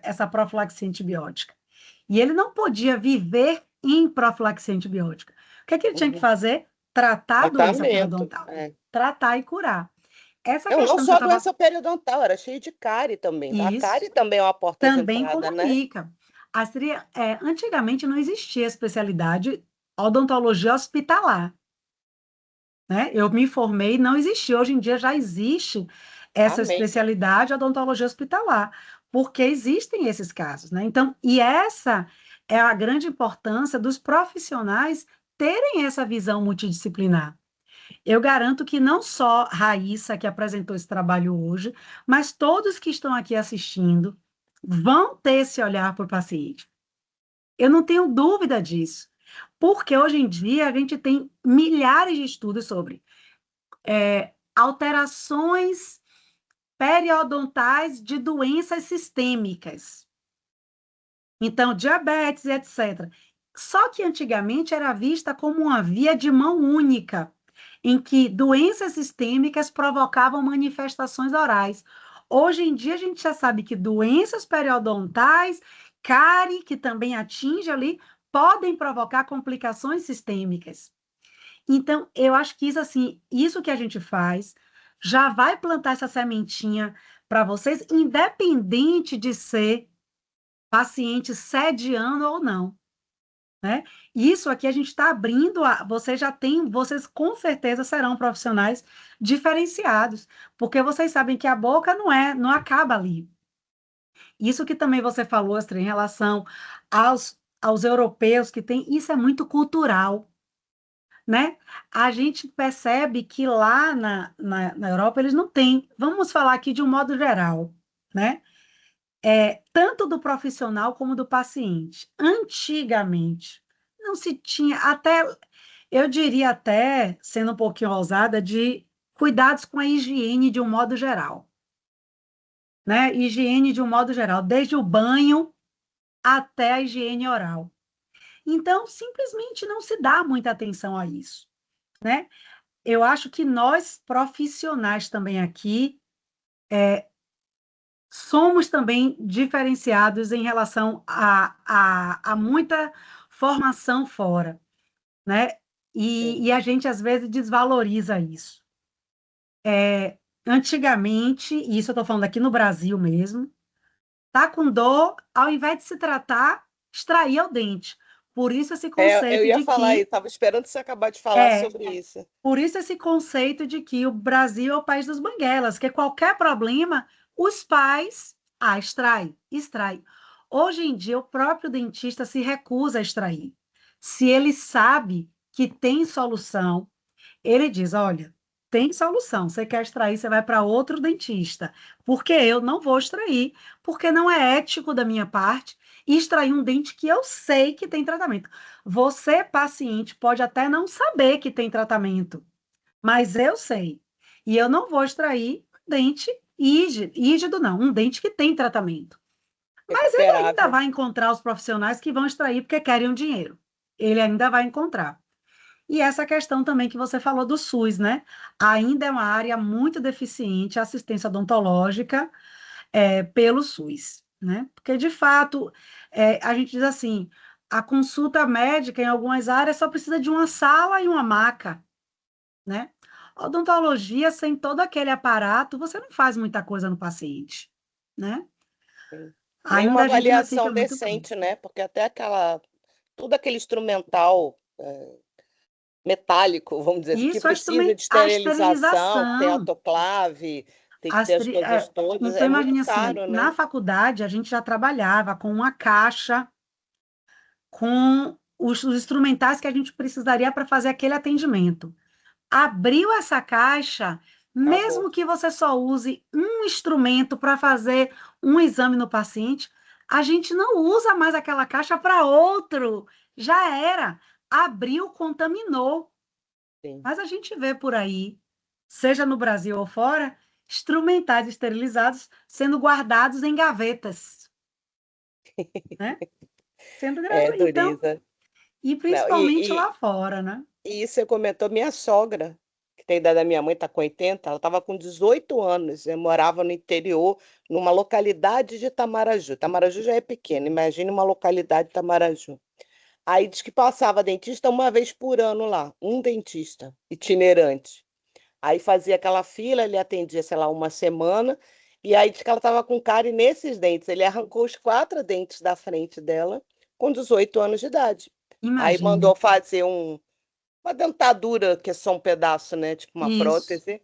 [SPEAKER 1] essa profilaxia antibiótica. E ele não podia viver em profilaxia antibiótica. O que é que ele tinha que
[SPEAKER 3] Uhum.
[SPEAKER 1] fazer? Tratar a doença
[SPEAKER 3] Tratamento.
[SPEAKER 1] periodontal.
[SPEAKER 3] É.
[SPEAKER 1] Tratar e curar. Essa
[SPEAKER 3] Não
[SPEAKER 1] questão que você
[SPEAKER 3] só
[SPEAKER 1] estava.
[SPEAKER 3] doença periodontal, era cheio de cárie também. A
[SPEAKER 1] Isso
[SPEAKER 3] cárie também é uma porta de
[SPEAKER 1] também
[SPEAKER 3] entrada, né?
[SPEAKER 1] comunica. Antigamente não existia a especialidade odontologia hospitalar, né? Eu me formei, não existia. Hoje em dia já existe essa
[SPEAKER 3] Amém.
[SPEAKER 1] especialidade odontologia hospitalar, porque existem esses casos, né? Então, e essa é a grande importância dos profissionais terem essa visão multidisciplinar. Eu garanto que não só Raíssa, que apresentou esse trabalho hoje, mas todos que estão aqui assistindo vão ter esse olhar para o paciente. Eu não tenho dúvida disso, porque hoje em dia a gente tem milhares de estudos sobre alterações periodontais de doenças sistêmicas. Então, diabetes, etc. Só que antigamente era vista como uma via de mão única, em que doenças sistêmicas provocavam manifestações orais. Hoje em dia, a gente já sabe que doenças periodontais, cárie, que também atinge ali, podem provocar complicações sistêmicas. Então, eu acho que isso, assim, isso que a gente faz já vai plantar essa sementinha para vocês, independente de ser paciente sediano ou não, né? Isso aqui a gente está abrindo, vocês já têm, vocês com certeza serão profissionais diferenciados, porque vocês sabem que a boca não acaba ali. Isso que também você falou, Astrid, em relação aos europeus que têm, isso é muito cultural, né? A gente percebe que lá na Europa eles não têm. Vamos falar aqui de um modo geral, né? Tanto do profissional como do paciente. Antigamente, não se tinha, até Eu diria até, sendo um pouquinho ousada, de cuidados com a higiene de um modo geral, né? Higiene de um modo geral, desde o banho até a higiene oral. Então, simplesmente não se dá muita atenção a isso, né? Eu acho que nós, profissionais também aqui, somos também diferenciados em relação a muita formação fora, né?
[SPEAKER 3] Sim.
[SPEAKER 1] E a gente, às vezes, desvaloriza isso. Antigamente, e isso eu estou falando aqui no Brasil mesmo, tá com dor, ao invés de se tratar, extrair o dente. Por isso esse
[SPEAKER 3] Eu
[SPEAKER 1] conceito
[SPEAKER 3] ia
[SPEAKER 1] de
[SPEAKER 3] falar isso,
[SPEAKER 1] que
[SPEAKER 3] estava esperando você acabar de falar
[SPEAKER 1] é,
[SPEAKER 3] sobre isso.
[SPEAKER 1] por isso esse conceito de que o Brasil é o país dos banguelas, que qualquer problema, os pais, extrai. Hoje em dia, o próprio dentista se recusa a extrair. Se ele sabe que tem solução, ele diz: olha, tem solução. Você quer extrair, você vai para outro dentista. Porque eu não vou extrair, porque não é ético da minha parte extrair um dente que eu sei que tem tratamento. Você, paciente, pode até não saber que tem tratamento, mas eu sei. E eu não vou extrair um dente rígido, não, um dente que tem tratamento. Mas ele ainda
[SPEAKER 3] Recuperável.
[SPEAKER 1] vai encontrar os profissionais que vão extrair porque querem o dinheiro. Ele ainda vai encontrar. E essa questão também que você falou do SUS, né? Ainda é uma área muito deficiente a assistência odontológica pelo SUS, né? Porque, de fato, a gente diz assim, a consulta médica em algumas áreas só precisa de uma sala e uma maca, né? Odontologia, sem todo aquele aparato, você não faz muita coisa no paciente, né?
[SPEAKER 3] Sim. Nem uma
[SPEAKER 1] Ainda a gente ainda
[SPEAKER 3] avaliação
[SPEAKER 1] fica muito preso.
[SPEAKER 3] decente, né? Porque até tudo aquele instrumental metálico, vamos dizer assim, que
[SPEAKER 1] Isso é
[SPEAKER 3] precisa de
[SPEAKER 1] a
[SPEAKER 3] esterilização, que tem
[SPEAKER 1] esterilização.
[SPEAKER 3] autoclave, tem que ter as coisas todas,
[SPEAKER 1] Então,
[SPEAKER 3] é muito
[SPEAKER 1] imagine assim,
[SPEAKER 3] caro,
[SPEAKER 1] na
[SPEAKER 3] né?
[SPEAKER 1] faculdade a gente já trabalhava com uma caixa, com os instrumentais que a gente precisaria para fazer aquele atendimento. Abriu essa caixa,
[SPEAKER 3] Acabou.
[SPEAKER 1] mesmo que você só use um instrumento para fazer um exame no paciente, a gente não usa mais aquela caixa para outro. Já era. Abriu, contaminou.
[SPEAKER 3] Sim.
[SPEAKER 1] Mas a gente vê por aí, seja no Brasil ou fora, instrumentais esterilizados sendo guardados em gavetas, né?
[SPEAKER 3] É,
[SPEAKER 1] Então,
[SPEAKER 3] Doriza.
[SPEAKER 1] e
[SPEAKER 3] Não,
[SPEAKER 1] principalmente lá fora, né?
[SPEAKER 3] e isso você comentou, minha sogra, que tem idade da minha mãe, está com 80, ela estava com 18 anos, eu morava no interior, numa localidade de Itamaraju. Itamaraju já é pequena, imagine uma localidade de Itamaraju. Aí diz que passava dentista uma vez por ano lá, um dentista itinerante. Aí fazia aquela fila, ele atendia, sei lá, uma semana, e aí diz que ela estava com cárie nesses dentes. Ele arrancou os 4 dentes da frente dela com 18 anos de idade. Aí
[SPEAKER 1] Imagine.
[SPEAKER 3] mandou fazer uma dentadura, que é só um pedaço, né? Tipo uma
[SPEAKER 1] Isso,
[SPEAKER 3] prótese.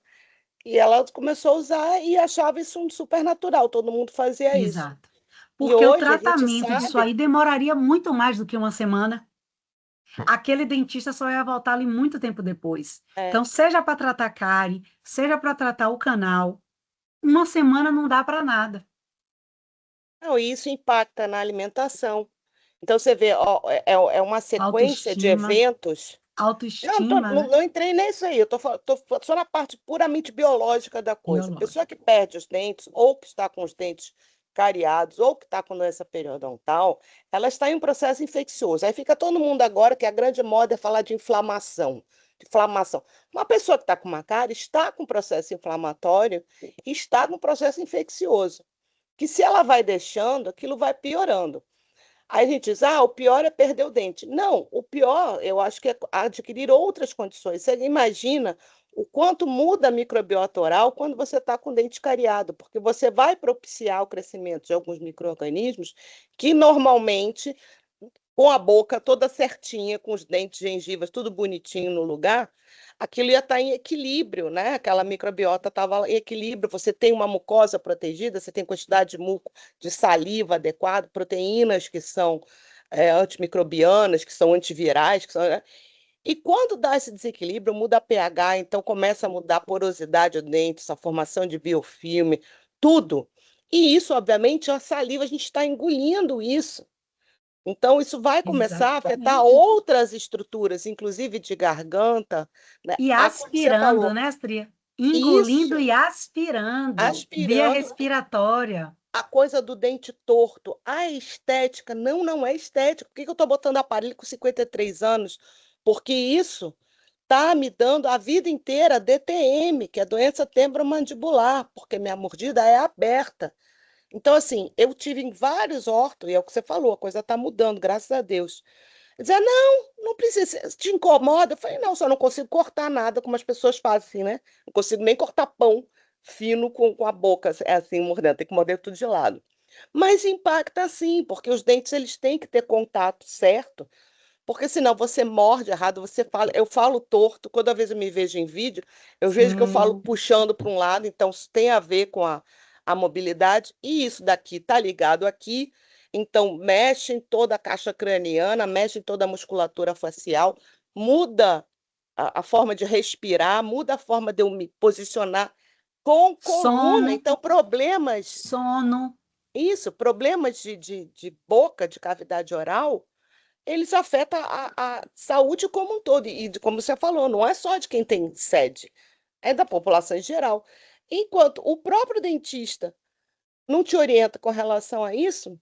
[SPEAKER 3] E ela começou a usar e achava isso um super natural, todo mundo fazia isso.
[SPEAKER 1] exato.
[SPEAKER 3] E
[SPEAKER 1] Porque o
[SPEAKER 3] hoje a gente
[SPEAKER 1] tratamento disso
[SPEAKER 3] sabe,
[SPEAKER 1] aí demoraria muito mais do que uma semana. Aquele dentista só ia voltar ali muito tempo depois.
[SPEAKER 3] é,
[SPEAKER 1] Então, seja para tratar cárie, seja para tratar o canal, uma semana não dá para nada.
[SPEAKER 3] não, e isso impacta na alimentação. Então você vê, ó, é uma sequência de
[SPEAKER 1] Autoestima,
[SPEAKER 3] eventos.
[SPEAKER 1] autoestima,
[SPEAKER 3] Não,
[SPEAKER 1] né?
[SPEAKER 3] não entrei nisso aí, tô só na parte puramente biológica da coisa. A pessoa
[SPEAKER 1] Biológico.
[SPEAKER 3] que perde os dentes, ou que está com os dentes cariados, ou que está com doença periodontal, ela está em um processo infeccioso. Aí fica todo mundo agora, que a grande moda é falar de inflamação. De inflamação. Uma pessoa que está com uma cárie está com processo inflamatório e está com processo infeccioso. Que se ela vai deixando, aquilo vai piorando. Aí a gente diz, o pior é perder o dente. Não, o pior, eu acho que é adquirir outras condições. Você imagina o quanto muda a microbiota oral quando você está com o dente cariado, porque você vai propiciar o crescimento de alguns micro-organismos que normalmente, com a boca toda certinha, com os dentes, gengivas, tudo bonitinho no lugar, aquilo ia estar em equilíbrio, né? Aquela microbiota estava em equilíbrio. Você tem uma mucosa protegida, você tem quantidade de muco, de saliva adequada, proteínas que são antimicrobianas, que são antivirais, que são, né? E quando dá esse desequilíbrio, muda a pH, então começa a mudar a porosidade do dente, a formação de biofilme, tudo. E isso, obviamente, a saliva, a gente está engolindo isso. Então, isso vai começar a afetar
[SPEAKER 1] Exatamente.
[SPEAKER 3] outras estruturas, inclusive de garganta, né?
[SPEAKER 1] E
[SPEAKER 3] Como você
[SPEAKER 1] aspirando,
[SPEAKER 3] falou,
[SPEAKER 1] né, Astria? Engolindo
[SPEAKER 3] isso,
[SPEAKER 1] e aspirando, via
[SPEAKER 3] aspirando
[SPEAKER 1] respiratória.
[SPEAKER 3] a coisa do dente torto, a estética, não é estética. Por que que eu estou botando aparelho com 53 anos? Porque isso está me dando a vida inteira DTM, que é doença temporomandibular, porque minha mordida é aberta. Então, assim, eu tive em vários ortos, e é o que você falou, a coisa está mudando, graças a Deus. Dizer, não precisa, te incomoda? Eu falei, não, só não consigo cortar nada, como as pessoas fazem, assim, né? Não consigo nem cortar pão fino com a boca, é assim, mordendo, tem que morder tudo de lado. Mas impacta sim, porque os dentes eles têm que ter contato certo, porque senão você morde errado, você fala, eu falo torto, toda vez eu me vejo em vídeo, eu vejo que eu falo
[SPEAKER 1] Sim,
[SPEAKER 3] puxando para um lado, então isso tem a ver com a mobilidade, e isso daqui está ligado aqui, então mexe em toda a caixa craniana, mexe em toda a musculatura facial, muda a forma de respirar, muda a forma de eu me posicionar com coluna,
[SPEAKER 1] sono,
[SPEAKER 3] então problemas,
[SPEAKER 1] sono.
[SPEAKER 3] isso, problemas de boca, de cavidade oral, eles afetam a saúde como um todo. E, como você falou, não é só de quem tem sede, é da população em geral. Enquanto o próprio dentista não te orienta com relação a isso,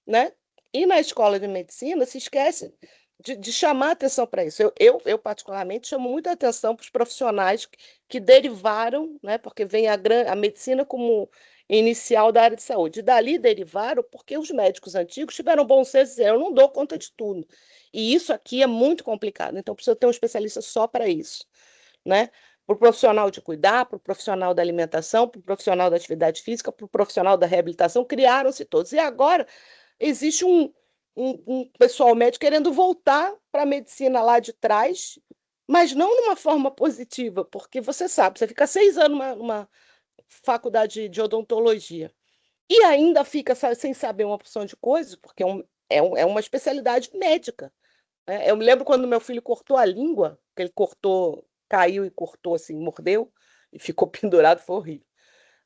[SPEAKER 3] né? E na escola de medicina se esquece de chamar atenção para isso. Eu, particularmente, chamo muita atenção para os profissionais que derivaram, né? Porque vem a medicina como inicial da área de saúde. E dali derivaram porque os médicos antigos tiveram bom senso e disseram, eu não dou conta de tudo. E isso aqui é muito complicado, então precisa ter um especialista só para isso, né? Para o profissional de cuidar, para o profissional da alimentação, para o profissional da atividade física, para o profissional da reabilitação, criaram-se todos. E agora existe um pessoal médico querendo voltar para a medicina lá de trás, mas não numa forma positiva, porque você sabe, você fica 6 anos numa faculdade de odontologia e ainda fica sem saber uma porção de coisas, porque é uma especialidade médica, né? Eu me lembro quando meu filho cortou a língua, que ele cortou, caiu e cortou assim, mordeu e ficou pendurado, foi horrível.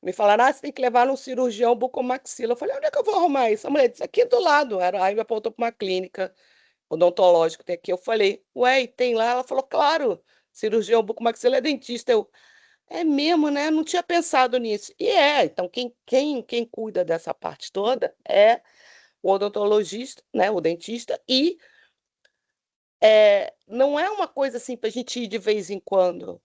[SPEAKER 3] Me falaram, você tem que levar num cirurgião bucomaxila. Eu falei, onde é que eu vou arrumar isso? A mulher disse, aqui do lado. Aí me apontou para uma clínica odontológica, tem aqui. Eu falei, ué, e tem lá? Ela falou, claro, cirurgião bucomaxila é dentista. Eu, é mesmo, né? Não tinha pensado nisso. E então quem cuida dessa parte toda é o odontologista, né? O dentista, e não é uma coisa assim para a gente ir de vez em quando,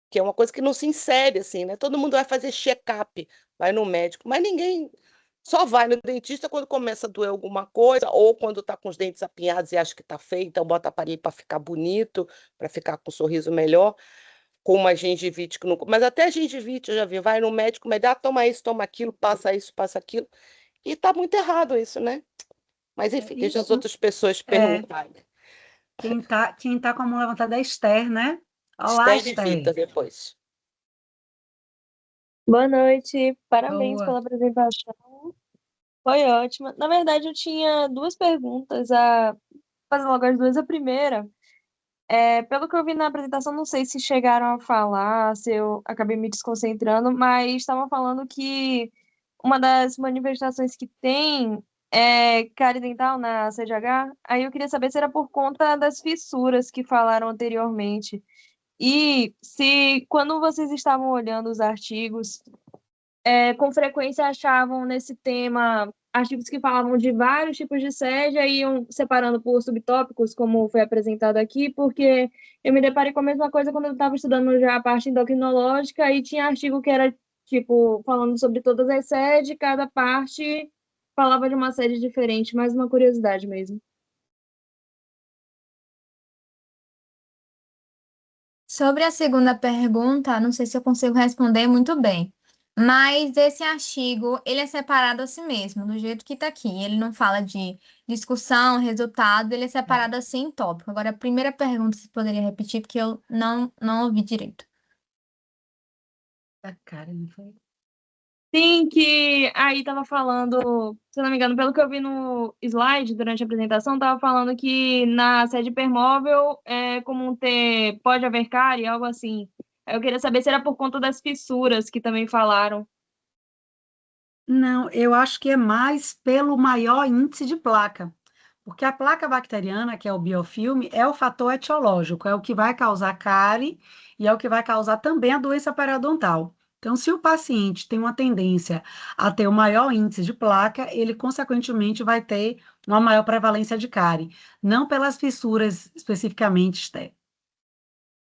[SPEAKER 3] que é uma coisa que não se insere assim, né? Todo mundo vai fazer check-up, vai no médico, mas ninguém só vai no dentista quando começa a doer alguma coisa, ou quando está com os dentes apinhados e acha que está feio, então bota aparelho para ficar bonito, para ficar com um sorriso melhor, com uma gengivite que não. Mas até gengivite eu já vi, vai no médico, mas dá, toma isso, passa aquilo. E está muito errado isso, né? Mas enfim, deixa as
[SPEAKER 1] Isso
[SPEAKER 3] outras pessoas
[SPEAKER 1] é.
[SPEAKER 3] perguntarem.
[SPEAKER 1] Quem tá com a mão levantada é a Esther, né? Olá,
[SPEAKER 3] Esteve e Vita
[SPEAKER 1] Esther.
[SPEAKER 3] depois.
[SPEAKER 4] Boa noite, parabéns
[SPEAKER 1] Boa.
[SPEAKER 4] pela apresentação, foi ótima. Na verdade, eu tinha duas perguntas a fazer logo as duas. A primeira, pelo que eu vi na apresentação, não sei se chegaram a falar, se eu acabei me desconcentrando, mas estavam falando que uma das manifestações que tem é cárie dental na CDH. Aí eu queria saber se era por conta das fissuras que falaram anteriormente. E se, quando vocês estavam olhando os artigos, com frequência achavam nesse tema artigos que falavam de vários tipos de sede e iam separando por subtópicos, como foi apresentado aqui, porque eu me deparei com a mesma coisa quando eu estava estudando já a parte endocrinológica, e tinha artigo que era, tipo, falando sobre todas as sedes, cada parte falava de uma sede diferente, mais uma curiosidade mesmo.
[SPEAKER 2] Sobre a segunda pergunta, não sei se eu consigo responder muito bem, mas esse artigo, ele é separado a si mesmo, do jeito que está aqui. Ele não fala de discussão, resultado, ele é separado assim em tópico. Agora, a primeira pergunta, você poderia repetir, porque eu não ouvi direito.
[SPEAKER 1] Da Karen, não foi?
[SPEAKER 4] Sim, que aí estava falando, se eu não me engano, pelo que eu vi no slide durante a apresentação, estava falando que na sede hipermóvel é comum ter, pode haver cárie, algo assim. Eu queria saber se era por conta das fissuras que também falaram.
[SPEAKER 1] Não, eu acho que é mais pelo maior índice de placa. Porque a placa bacteriana, que é o biofilme, é o fator etiológico, é o que vai causar cárie e é o que vai causar também a doença periodontal. Então, se o paciente tem uma tendência a ter o maior índice de placa, ele, consequentemente, vai ter uma maior prevalência de cárie, não pelas fissuras especificamente externas.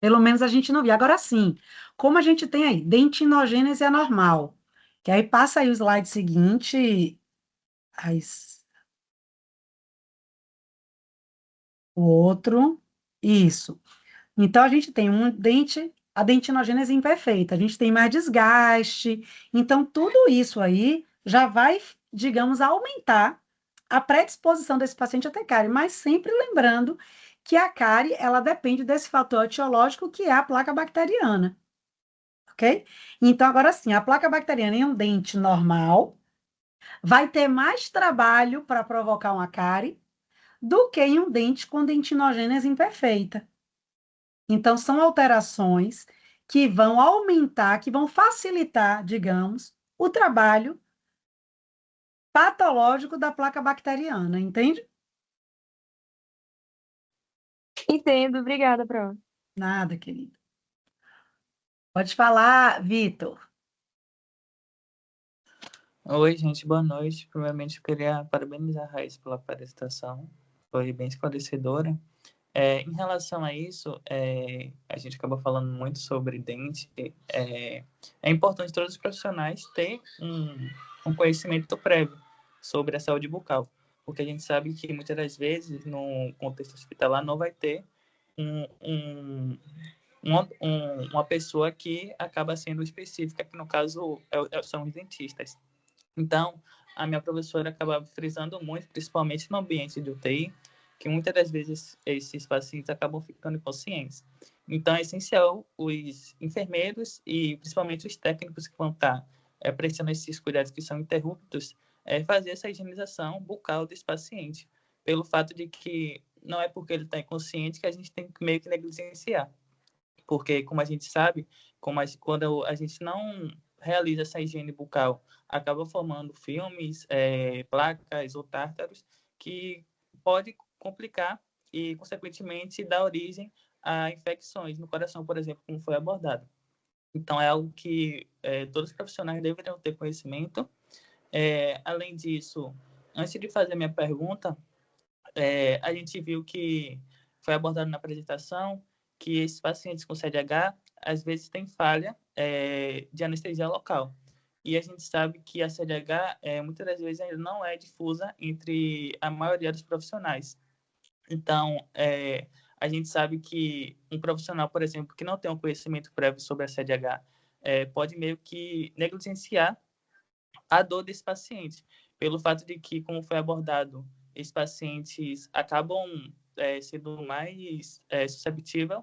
[SPEAKER 1] Pelo menos a gente não vê. Agora sim, como a gente tem aí dentinogênese anormal, que aí passa aí o slide seguinte, o outro, isso. Então a gente tem um dente, a dentinogênese imperfeita, a gente tem mais desgaste. Então tudo isso aí já vai, digamos, aumentar a predisposição desse paciente a ter cárie, mas sempre lembrando que a cárie, ela depende desse fator etiológico que é a placa bacteriana, ok? Então agora sim, a placa bacteriana em um dente normal vai ter mais trabalho para provocar uma cárie do que em um dente com dentinogênese imperfeita. Então, são alterações que vão aumentar, que vão facilitar, digamos, o trabalho patológico da placa bacteriana, entende?
[SPEAKER 4] Entendo, obrigada, Pro.
[SPEAKER 1] Nada, querido. Pode falar, Vitor.
[SPEAKER 5] Oi, gente, boa noite. Primeiramente, eu queria parabenizar a Raíssa pela apresentação, foi bem esclarecedora. Em relação a isso, a gente acaba falando muito sobre dente. É importante todos os profissionais terem um conhecimento prévio sobre a saúde bucal, porque a gente sabe que muitas das vezes, no contexto hospitalar, não vai ter um, um, uma pessoa que acaba sendo específica, que no caso são os dentistas. Então, a minha professora acabava frisando muito, principalmente no ambiente de UTI, que muitas das vezes esses pacientes acabam ficando inconscientes. Então, é essencial os enfermeiros e principalmente os técnicos que vão estar prestando esses cuidados que são interruptos, fazer essa higienização bucal desse paciente, pelo fato de que não é porque ele está inconsciente que a gente tem que meio que negligenciar. Porque, como a gente sabe, quando a gente não realiza essa higiene bucal, acaba formando filmes, placas ou tártaros que pode complicar e, consequentemente, dar origem a infecções no coração, por exemplo, como foi abordado. Então, é algo que todos os profissionais deveriam ter conhecimento. Além disso, antes de fazer minha pergunta, a gente viu que foi abordado na apresentação que esses pacientes com CDH, às vezes, têm falha de anestesia local. E a gente sabe que a CDH, muitas das vezes, ainda não é difusa entre a maioria dos profissionais. Então, a gente sabe que um profissional, por exemplo, que não tem um conhecimento prévio sobre a CDH, pode meio que negligenciar a dor desse paciente, pelo fato de que, como foi abordado, esses pacientes acabam sendo mais susceptíveis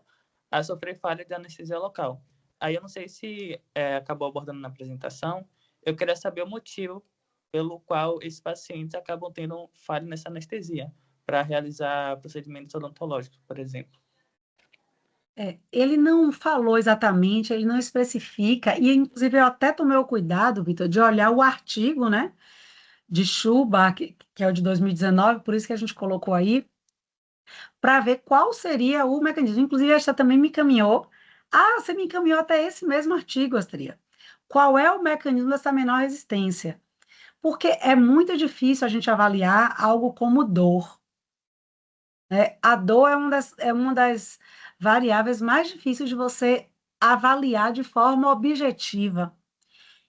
[SPEAKER 5] a sofrer falha de anestesia local. Aí eu não sei se acabou abordando na apresentação, eu queria saber o motivo pelo qual esses pacientes acabam tendo falha nessa anestesia para realizar procedimentos odontológicos, por exemplo.
[SPEAKER 1] Ele não falou exatamente, ele não especifica, e inclusive eu até tomei o cuidado, Vitor, de olhar o artigo, né, de Schuba, que é o de 2019, por isso que a gente colocou aí, para ver qual seria o mecanismo. Inclusive, esta também me encaminhou. Ah, você me encaminhou até esse mesmo artigo, Astria. Qual é o mecanismo dessa menor resistência? Porque é muito difícil a gente avaliar algo como dor, né? A dor é uma das variáveis mais difíceis de você avaliar de forma objetiva.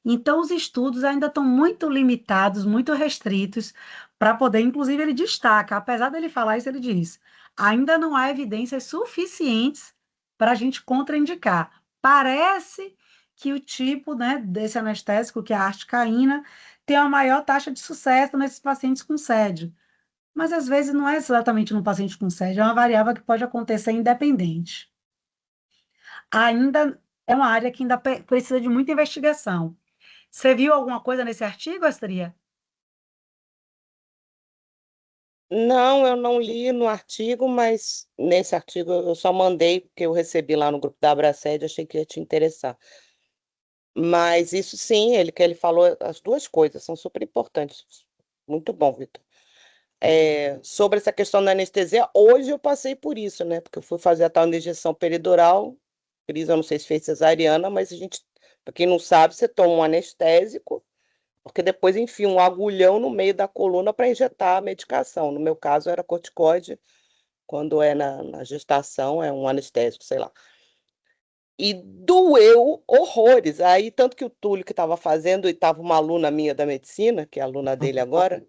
[SPEAKER 1] Então, os estudos ainda estão muito limitados, muito restritos, para poder, inclusive, ele destaca, apesar dele falar isso, ele diz, ainda não há evidências suficientes para a gente contraindicar. Parece que o tipo, né, desse anestésico, que é a articaína, tem uma maior taxa de sucesso nesses pacientes com SED. Mas, às vezes, não é exatamente no paciente com SED, é uma variável que pode acontecer independente. Ainda é uma área que ainda precisa de muita investigação. Você viu alguma coisa nesse artigo, Astria?
[SPEAKER 3] Não, eu não li no artigo, mas nesse artigo eu só mandei porque eu recebi lá no grupo da Abraced, achei que ia te interessar. Mas isso sim, ele falou as duas coisas, são super importantes. Muito bom, Vitor. sobre essa questão da anestesia. Hoje eu passei por isso, né? Porque eu fui fazer a tal injeção peridural. Cris, eu não sei se fez cesariana, mas a gente, para quem não sabe, você toma um anestésico, porque depois enfia um agulhão no meio da coluna para injetar a medicação. No meu caso, era corticoide, quando é na gestação, é um anestésico, sei lá. E doeu horrores. Aí, tanto que o Túlio que estava fazendo, e estava uma aluna minha da medicina, que é aluna dele agora,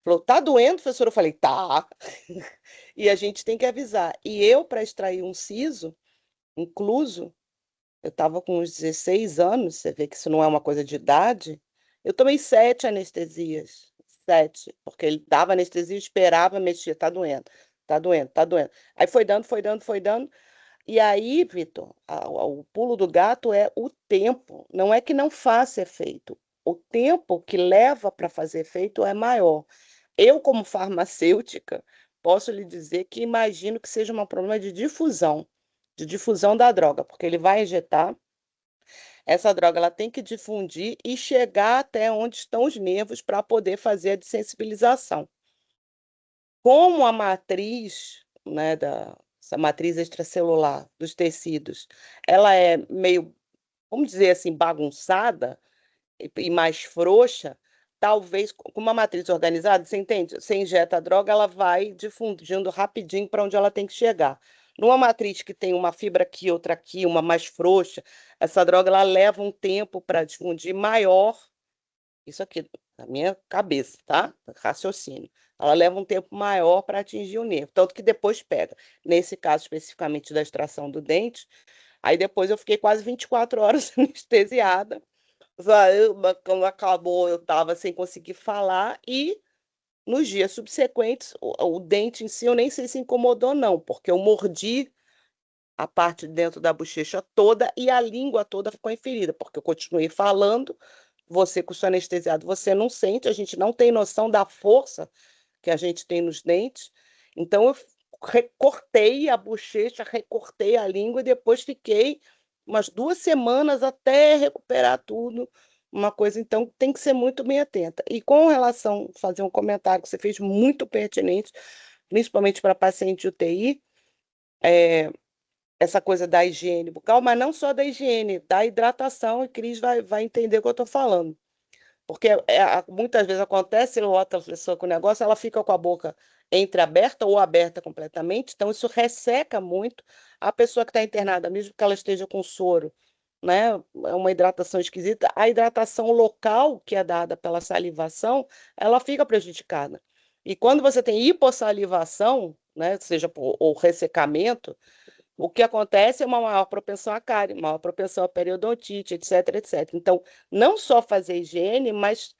[SPEAKER 3] falou: tá doendo, professora? Eu falei: tá. E a gente tem que avisar. E eu, para extrair um siso incluso, eu estava com uns 16 anos, você vê que isso não é uma coisa de idade, eu tomei 7 anestesias. 7, porque ele dava anestesia, esperava, mexia, tá doendo, tá doendo, tá doendo. Aí foi dando, foi dando, foi dando. E aí, Vitor, o pulo do gato é o tempo. Não é que não faça efeito. O tempo que leva para fazer efeito é maior. Eu, como farmacêutica, posso lhe dizer que imagino que seja um problema de difusão da droga, porque ele vai injetar, essa droga ela tem que difundir e chegar até onde estão os nervos para poder fazer a dessensibilização. Como a matriz, né, essa matriz extracelular dos tecidos, ela é meio, vamos dizer assim, bagunçada e mais frouxa, talvez com uma matriz organizada, você entende? Você injeta a droga, ela vai difundindo rapidinho para onde ela tem que chegar. Numa matriz que tem uma fibra aqui, outra aqui, uma mais frouxa, essa droga ela leva um tempo para difundir maior. Isso aqui, na minha cabeça, tá? Raciocínio. Ela leva um tempo maior para atingir o nervo, tanto que depois pega. Nesse caso especificamente da extração do dente, aí depois eu fiquei quase 24 horas anestesiada. Quando acabou, eu estava sem conseguir falar e nos dias subsequentes, o dente em si, eu nem sei se incomodou, não, porque eu mordi a parte de dentro da bochecha toda e a língua toda ficou inferida, porque eu continuei falando, você com o seu anestesiado, você não sente, a gente não tem noção da força que a gente tem nos dentes, então eu recortei a bochecha, recortei a língua e depois fiquei umas 2 semanas até recuperar tudo, uma coisa, então tem que ser muito bem atenta. E com relação, fazer um comentário que você fez muito pertinente, principalmente para paciente de UTI, essa coisa da higiene bucal, mas não só da higiene, da hidratação, e Cris vai entender o que eu estou falando. Porque muitas vezes acontece, outra pessoa com o negócio, ela fica com a boca entreaberta ou aberta completamente, então isso resseca muito a pessoa que está internada, mesmo que ela esteja com soro, né? É uma hidratação esquisita. A hidratação local, que é dada pela salivação, ela fica prejudicada. E quando você tem hipossalivação, né, seja ou ressecamento, o que acontece é uma maior propensão à cárie, maior propensão à periodontite, etc, etc. Então, não só fazer higiene, mas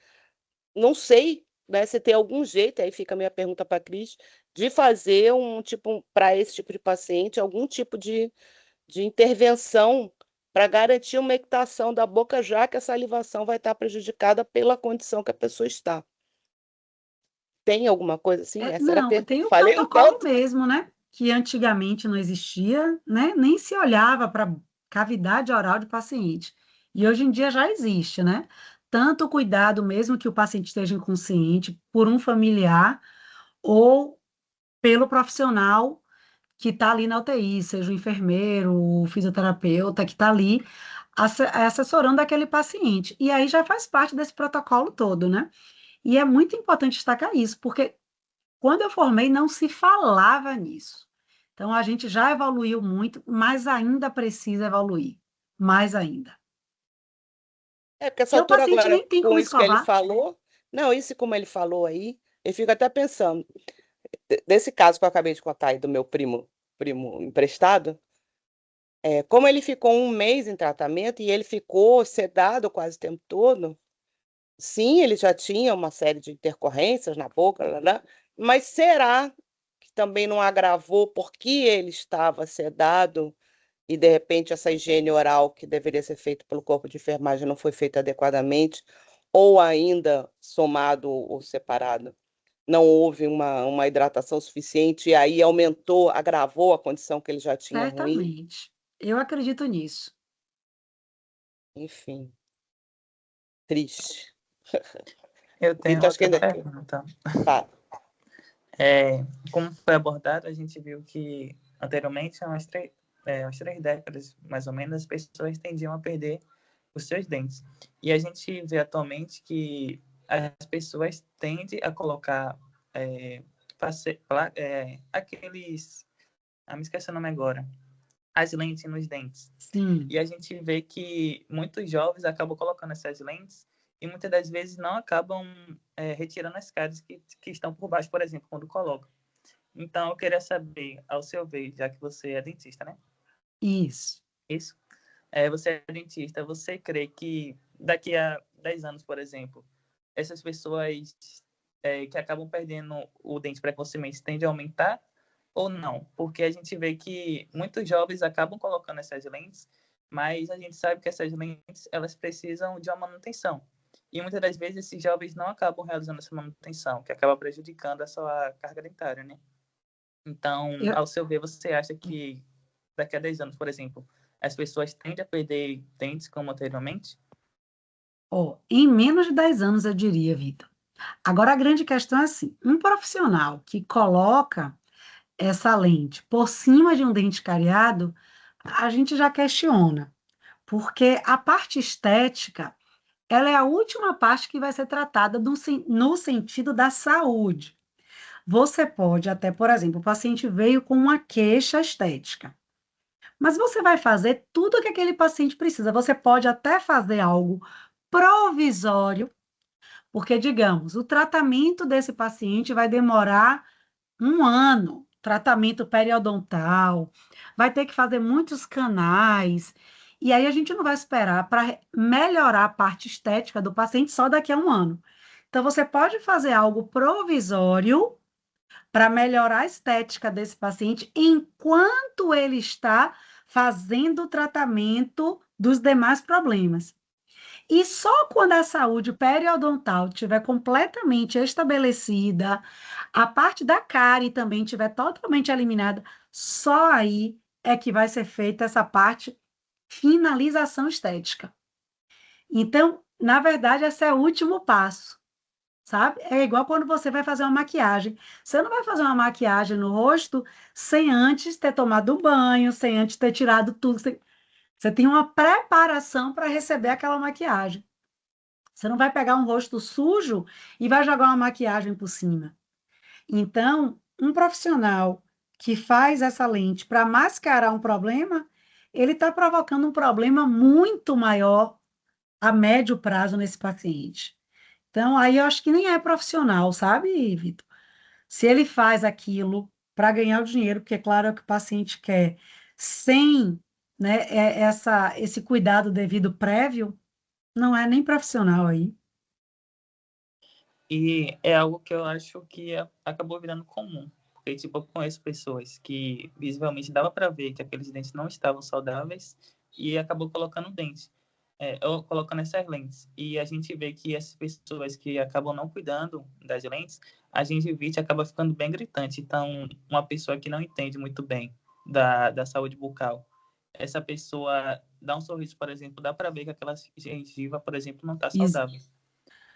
[SPEAKER 3] não sei, né, se tem algum jeito, aí fica a minha pergunta para a Cris, de fazer para esse tipo de paciente, algum tipo de intervenção para garantir uma equitação da boca, já que a salivação vai estar prejudicada pela condição que a pessoa está. Tem alguma coisa assim? Essa era a
[SPEAKER 1] Não,
[SPEAKER 3] pergunta.
[SPEAKER 1] tem o
[SPEAKER 3] Falei
[SPEAKER 1] protocolo
[SPEAKER 3] tanto.
[SPEAKER 1] mesmo, né? Que antigamente não existia, né? Nem se olhava para cavidade oral de paciente. E hoje em dia já existe, né? Tanto o cuidado mesmo que o paciente esteja inconsciente por um familiar ou pelo profissional que está ali na UTI, seja o enfermeiro, o fisioterapeuta que está ali assessorando aquele paciente. E aí já faz parte desse protocolo todo, né? E é muito importante destacar isso, porque quando eu formei, não se falava nisso. Então, a gente já evoluiu muito, mas ainda precisa evoluir. Mais ainda.
[SPEAKER 3] Porque essa
[SPEAKER 1] Porque o
[SPEAKER 3] altura
[SPEAKER 1] paciente
[SPEAKER 3] agora,
[SPEAKER 1] nem tem
[SPEAKER 3] com
[SPEAKER 1] como
[SPEAKER 3] isso que ele
[SPEAKER 1] escovar.
[SPEAKER 3] falou, não, isso como ele falou aí, eu fico até pensando, desse caso que eu acabei de contar aí do meu primo emprestado, como ele ficou 1 mês em tratamento e ele ficou sedado quase o tempo todo, sim, ele já tinha uma série de intercorrências na boca, né? Mas será que também não agravou porque ele estava sedado e, de repente, essa higiene oral que deveria ser feita pelo corpo de enfermagem não foi feita adequadamente, ou ainda somado ou separado? Não houve uma hidratação suficiente e aí aumentou, agravou a condição que ele já tinha ruim?
[SPEAKER 1] Certamente. Eu acredito nisso.
[SPEAKER 3] Enfim, triste.
[SPEAKER 5] Eu tenho
[SPEAKER 3] Vitor, acho que
[SPEAKER 5] outra
[SPEAKER 3] ainda...
[SPEAKER 5] pergunta.
[SPEAKER 3] Fala.
[SPEAKER 5] Como foi abordado, a gente viu que anteriormente, há umas 3 décadas, mais ou menos, as pessoas tendiam a perder os seus dentes. E a gente vê atualmente que as pessoas tendem a colocar aqueles... me esqueci o nome agora. As lentes nos dentes.
[SPEAKER 1] Sim.
[SPEAKER 5] E a gente vê que muitos jovens acabam colocando essas lentes e muitas das vezes não acabam retirando as cáries que estão por baixo, por exemplo, quando colocam. Então, eu queria saber, ao seu ver, já que você é dentista, né?
[SPEAKER 1] Isso.
[SPEAKER 5] Isso. Você é dentista, você crê que daqui a 10 anos, por exemplo, essas pessoas que acabam perdendo o dente precocemente tendem a aumentar ou não? Porque a gente vê que muitos jovens acabam colocando essas lentes, mas a gente sabe que essas lentes elas precisam de uma manutenção. E muitas das vezes esses jovens não acabam realizando essa manutenção, que acaba prejudicando a sua carga dentária, né? Então,
[SPEAKER 1] Eu,
[SPEAKER 5] ao seu ver, você acha que daqui a 10 anos, por exemplo, as pessoas tendem a perder dentes como anteriormente?
[SPEAKER 1] em menos de 10 anos, eu diria, Vitor. Agora, a grande questão é assim: um profissional que coloca essa lente por cima de um dente cariado, a gente já questiona, porque a parte estética, ela é a última parte que vai ser tratada no sentido da saúde. Você pode até, por exemplo, o paciente veio com uma queixa estética, mas você vai fazer tudo o que aquele paciente precisa. Você pode até fazer algo provisório, porque, digamos, o tratamento desse paciente vai demorar um ano, tratamento periodontal, vai ter que fazer muitos canais, e aí a gente não vai esperar para melhorar a parte estética do paciente só daqui a um ano. Então, você pode fazer algo provisório para melhorar a estética desse paciente enquanto ele está fazendo o tratamento dos demais problemas. E só quando a saúde periodontal estiver completamente estabelecida, a parte da cárie também estiver totalmente eliminada, só aí é que vai ser feita essa parte finalização estética. Então, na verdade, esse é o último passo, sabe? É igual quando você vai fazer uma maquiagem. Você não vai fazer uma maquiagem no rosto sem antes ter tomado banho, sem antes ter tirado tudo. Você tem uma preparação para receber aquela maquiagem. Você não vai pegar um rosto sujo e vai jogar uma maquiagem por cima. Então, um profissional que faz essa lente para mascarar um problema, ele está provocando um problema muito maior a médio prazo nesse paciente. Então, aí eu acho que nem é profissional, sabe, Vitor? Se ele faz aquilo para ganhar o dinheiro, porque, claro, é o que o paciente quer, sem, né, esse cuidado devido prévio, não é nem profissional aí.
[SPEAKER 5] E é algo que eu acho que acabou virando comum. Porque, tipo, eu conheço pessoas que visivelmente dava para ver que aqueles dentes não estavam saudáveis e acabou colocando dente, ou colocando essas lentes. E a gente vê que essas pessoas que acabam não cuidando das lentes, a gengivite acaba ficando bem gritante. Então, uma pessoa que não entende muito bem da saúde bucal, essa pessoa dá um sorriso, por exemplo, dá para ver que aquela gengiva, por exemplo, não está saudável.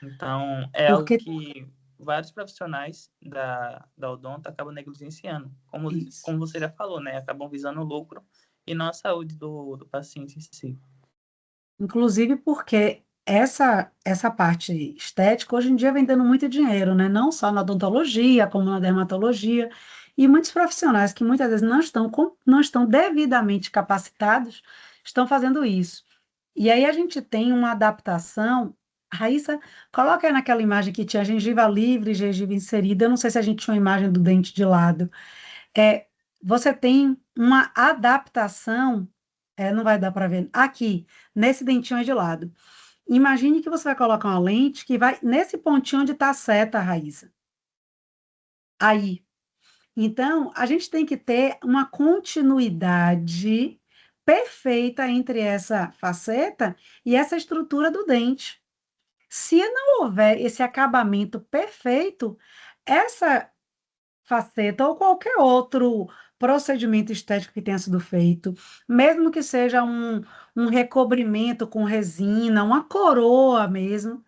[SPEAKER 5] Então, é algo
[SPEAKER 1] Porque
[SPEAKER 5] que vários profissionais da odonto acabam negligenciando. Como
[SPEAKER 1] isso.
[SPEAKER 5] você já falou, né? Acabam visando o lucro e não a saúde do paciente em si.
[SPEAKER 1] Inclusive porque essa parte estética hoje em dia vem dando muito dinheiro, né? Não só na odontologia, como na dermatologia, e muitos profissionais que muitas vezes não estão devidamente capacitados estão fazendo isso. E aí a gente tem uma adaptação. Raíssa, coloca aí naquela imagem que tinha gengiva livre e gengiva inserida. Eu não sei se a gente tinha uma imagem do dente de lado. É, você tem uma adaptação, não vai dar para ver, aqui, nesse dentinho aí de lado. Imagine que você vai colocar uma lente que vai nesse pontinho onde está a seta, Raíssa. Aí. Então, a gente tem que ter uma continuidade perfeita entre essa faceta e essa estrutura do dente. Se não houver esse acabamento perfeito, essa faceta ou qualquer outro procedimento estético que tenha sido feito, mesmo que seja um recobrimento com resina, uma coroa mesmo,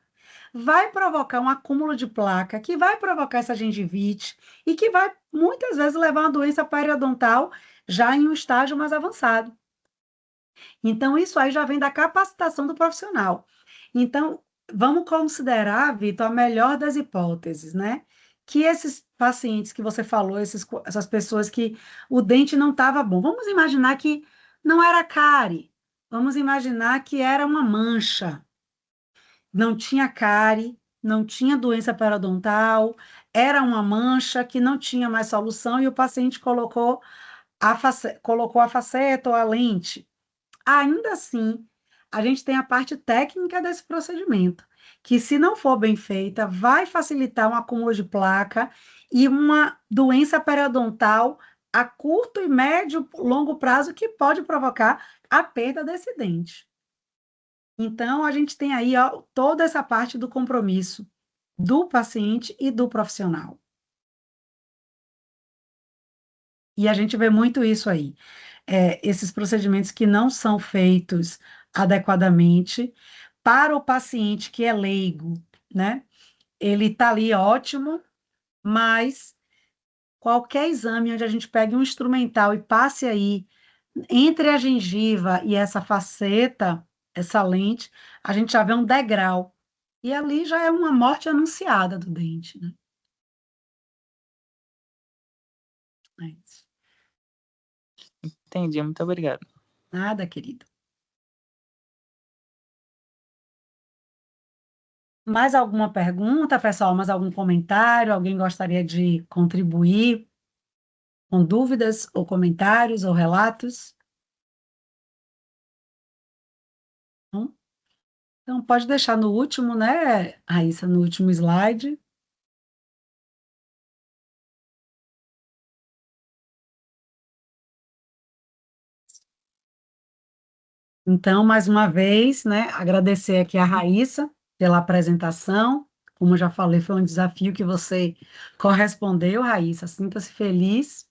[SPEAKER 1] vai provocar um acúmulo de placa, que vai provocar essa gengivite e que vai, muitas vezes, levar a uma doença periodontal já em um estágio mais avançado. Então, isso aí já vem da capacitação do profissional. Então, vamos considerar, Vitor, a melhor das hipóteses, né? Que esses pacientes que você falou, essas pessoas que o dente não estava bom, vamos imaginar que não era cárie, vamos imaginar que era uma mancha, não tinha cárie, não tinha doença periodontal, era uma mancha que não tinha mais solução e o paciente colocou a faceta ou a lente. Ainda assim, a gente tem a parte técnica desse procedimento, que se não for bem feita, vai facilitar um acúmulo de placa e uma doença periodontal a curto e médio, longo prazo, que pode provocar a perda desse dente. Então, a gente tem aí ó, toda essa parte do compromisso do paciente e do profissional. E a gente vê muito isso aí. Esses procedimentos que não são feitos adequadamente para o paciente que é leigo, né? Ele está ali ótimo, mas qualquer exame onde a gente pegue um instrumental e passe aí entre a gengiva e essa faceta, essa lente, a gente já vê um degrau. E ali já é uma morte anunciada do dente, né? É isso.
[SPEAKER 5] Entendi, muito obrigado.
[SPEAKER 1] Nada, querido. Mais alguma pergunta, pessoal? Mais algum comentário? Alguém gostaria de contribuir com dúvidas ou comentários ou relatos? Não? Então, pode deixar no último, né, Raíssa, no último slide. Então, mais uma vez, né, agradecer aqui a Raíssa pela apresentação. Como eu já falei, foi um desafio que você correspondeu, Raíssa. Sinta-se feliz.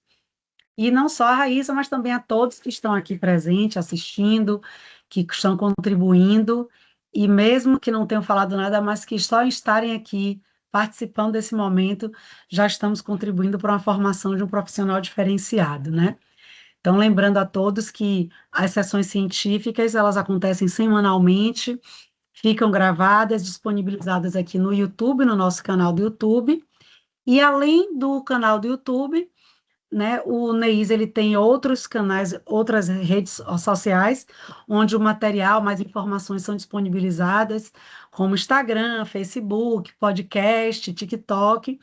[SPEAKER 1] E não só a Raíssa, mas também a todos que estão aqui presentes, assistindo, que estão contribuindo, e mesmo que não tenham falado nada, mas que só estarem aqui participando desse momento, já estamos contribuindo para uma formação de um profissional diferenciado, né? Então, lembrando a todos que as sessões científicas, elas acontecem semanalmente, ficam gravadas, disponibilizadas aqui no YouTube, no nosso canal do YouTube, e além do canal do YouTube, né, o NEIS ele tem outros canais, outras redes sociais, onde o material, mais informações são disponibilizadas, como Instagram, Facebook, podcast, TikTok,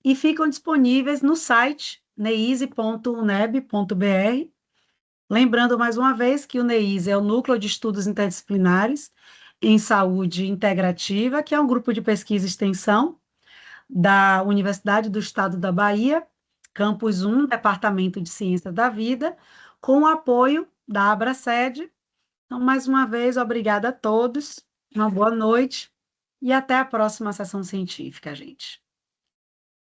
[SPEAKER 1] e ficam disponíveis no site neise.uneb.br. Lembrando mais uma vez que o NEIS é o Núcleo de Estudos Interdisciplinares em Saúde Integrativa, que é um grupo de pesquisa e extensão da Universidade do Estado da Bahia, Campus 1, Departamento de Ciência da Vida, com o apoio da Abraced. Então, mais uma vez, obrigada a todos, uma boa noite e até a próxima sessão científica, gente.